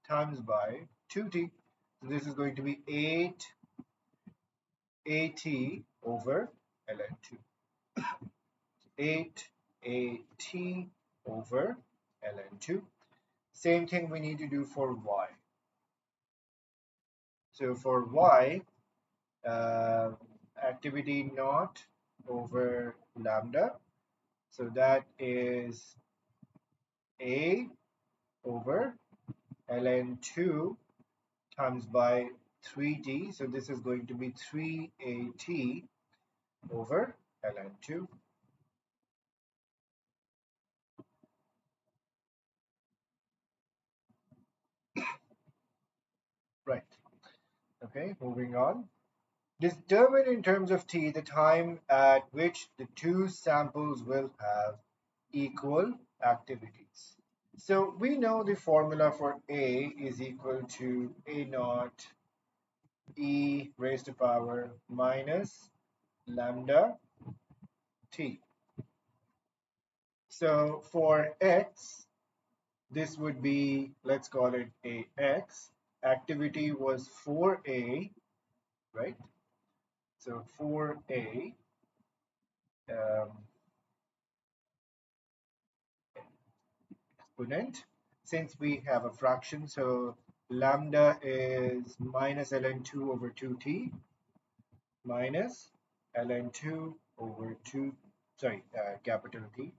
times by 2t. So this is going to be 8 AT over ln2. 8 AT over ln2. Same thing we need to do for y. So for y, activity naught over lambda. So that is A over ln2 times by 3t. So this is going to be 3AT over ln2. Right. Okay, moving on. Determine in terms of t the time at which the two samples will have equal activities. So we know the formula for A is equal to A naught e raised to power minus lambda t. So for x, this would be, let's call it AX. Activity was 4A, right? So 4A exponent. Since we have a fraction, so lambda is minus ln2 over 2t minus ln2 over 2, capital T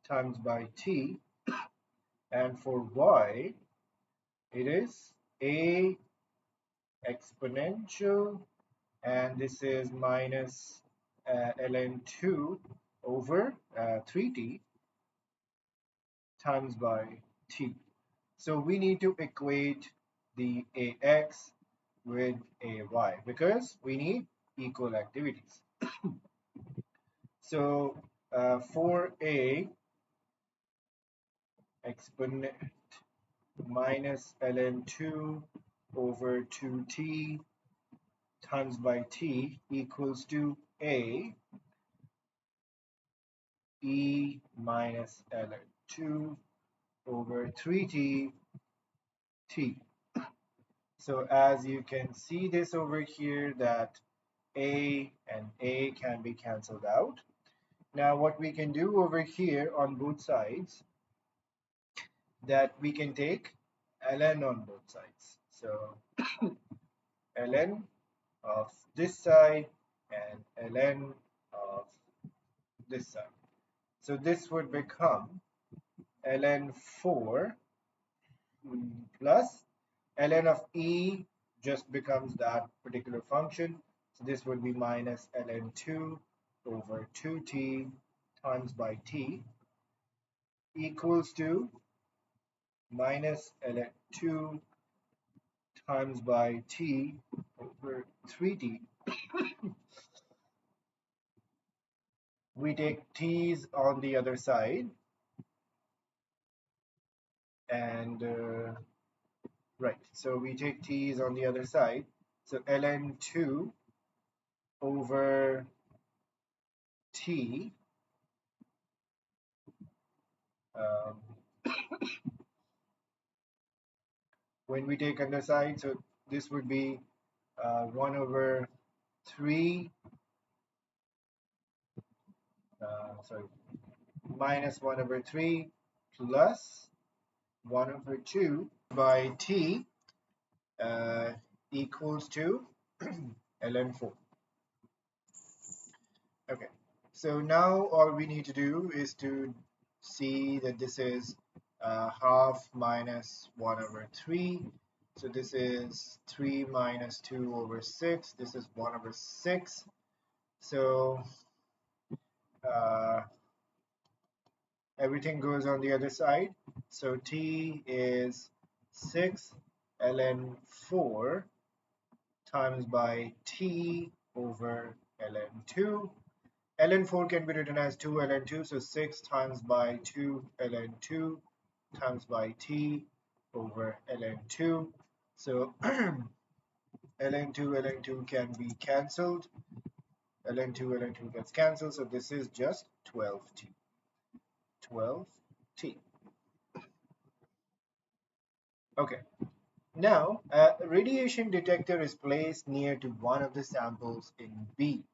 times by t. And for y, it is a exponential, and this is minus ln2 over 3t times by t. So we need to equate the AX with AY because we need equal activities. So for A exponent minus ln2 over 2t times by t equals to A e minus ln2 over 3t t. So as you can see this over here that A and A can be cancelled out. Now what we can do over here on both sides, that we can take ln on both sides. So ln of this side and ln of this side. So this would become ln 4 plus ln of e just becomes that particular function. So this would be minus ln2 over 2t times by t equals to minus ln2 times by t over 3t. We take t's on the other side, and right, so we take t's on the other side. So ln2 over t um, when we take underside, so this would be 1 over 3 sorry, minus 1 over 3 plus 1 over 2 by t uh, equals to ln 4. Okay, so now all we need to do is to see that this is half minus 1 over 3. So this is 3 minus 2 over 6. This is 1 over 6. So uh, everything goes on the other side. So t is 6 ln 4 times by t over ln 2. ln 4 can be written as 2 ln 2, so 6 times by 2 ln 2 times by t over ln 2. So ln 2 can be cancelled. ln 2 gets cancelled, so this is just 12t. 12t. Okay. Now, a radiation detector is placed near to one of the samples in B.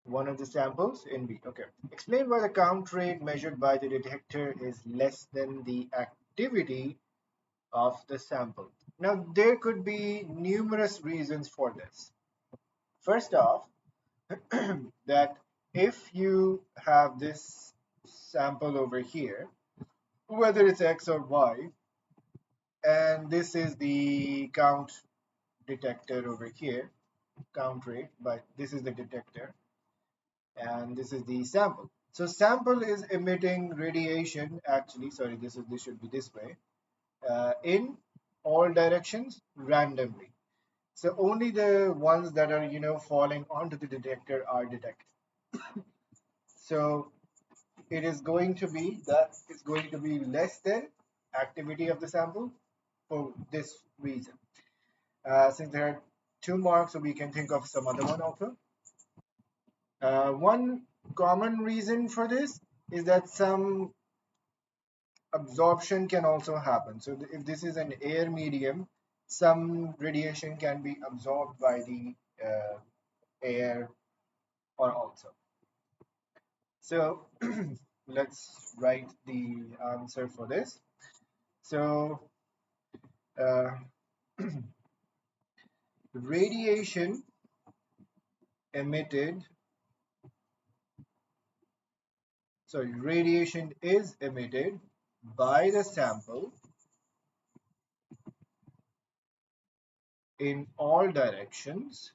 One of the samples in B. Okay. Explain why the count rate measured by the detector is less than the activity of the sample. Now, there could be numerous reasons for this. First off, that if you have this sample over here, whether it's X or Y, and this is the count detector over here, count rate, but this is the detector, and this is the sample. So sample is emitting radiation, actually, sorry, this should be this way, in all directions randomly. So only the ones that are, falling onto the detector are detected. So it is going to be that it's going to be less than activity of the sample for this reason. Since there are 2 marks, so we can think of some other one also. One common reason for this is that some absorption can also happen. So if this is an air medium, some radiation can be absorbed by the air or also. So let's write the answer for this. So uh, radiation emitted, radiation is emitted by the sample in all directions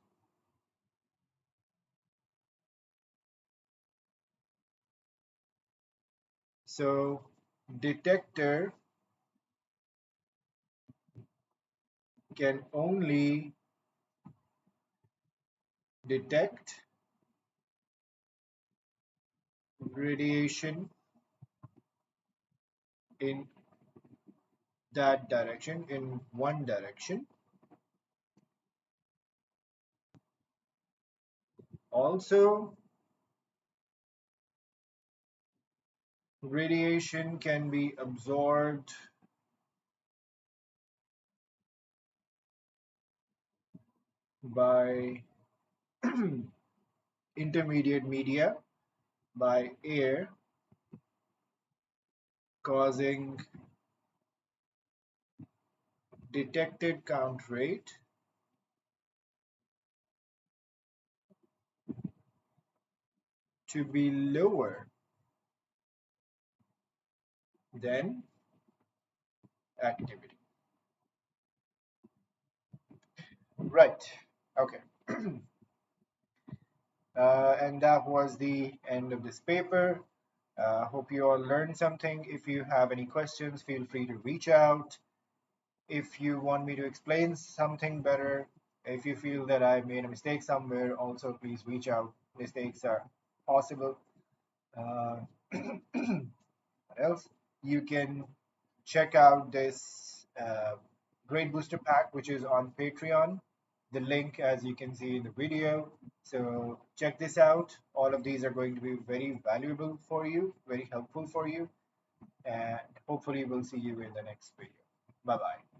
so detector can only detect radiation in that direction, in one direction. Also, radiation can be absorbed by intermediate media, by air, causing detected count rate to be lower than activity. Right. Okay. And that was the end of this paper. Hope you all learned something. If you have any questions, feel free to reach out. If you want me to explain something better, if you feel that I made a mistake somewhere, also please reach out. Mistakes are possible. Uh, what else? You can check out this great booster pack, which is on Patreon. The link, as you can see in the video. So check this out. All of these are going to be very valuable for you, very helpful for you, and hopefully we'll see you in the next video. Bye bye.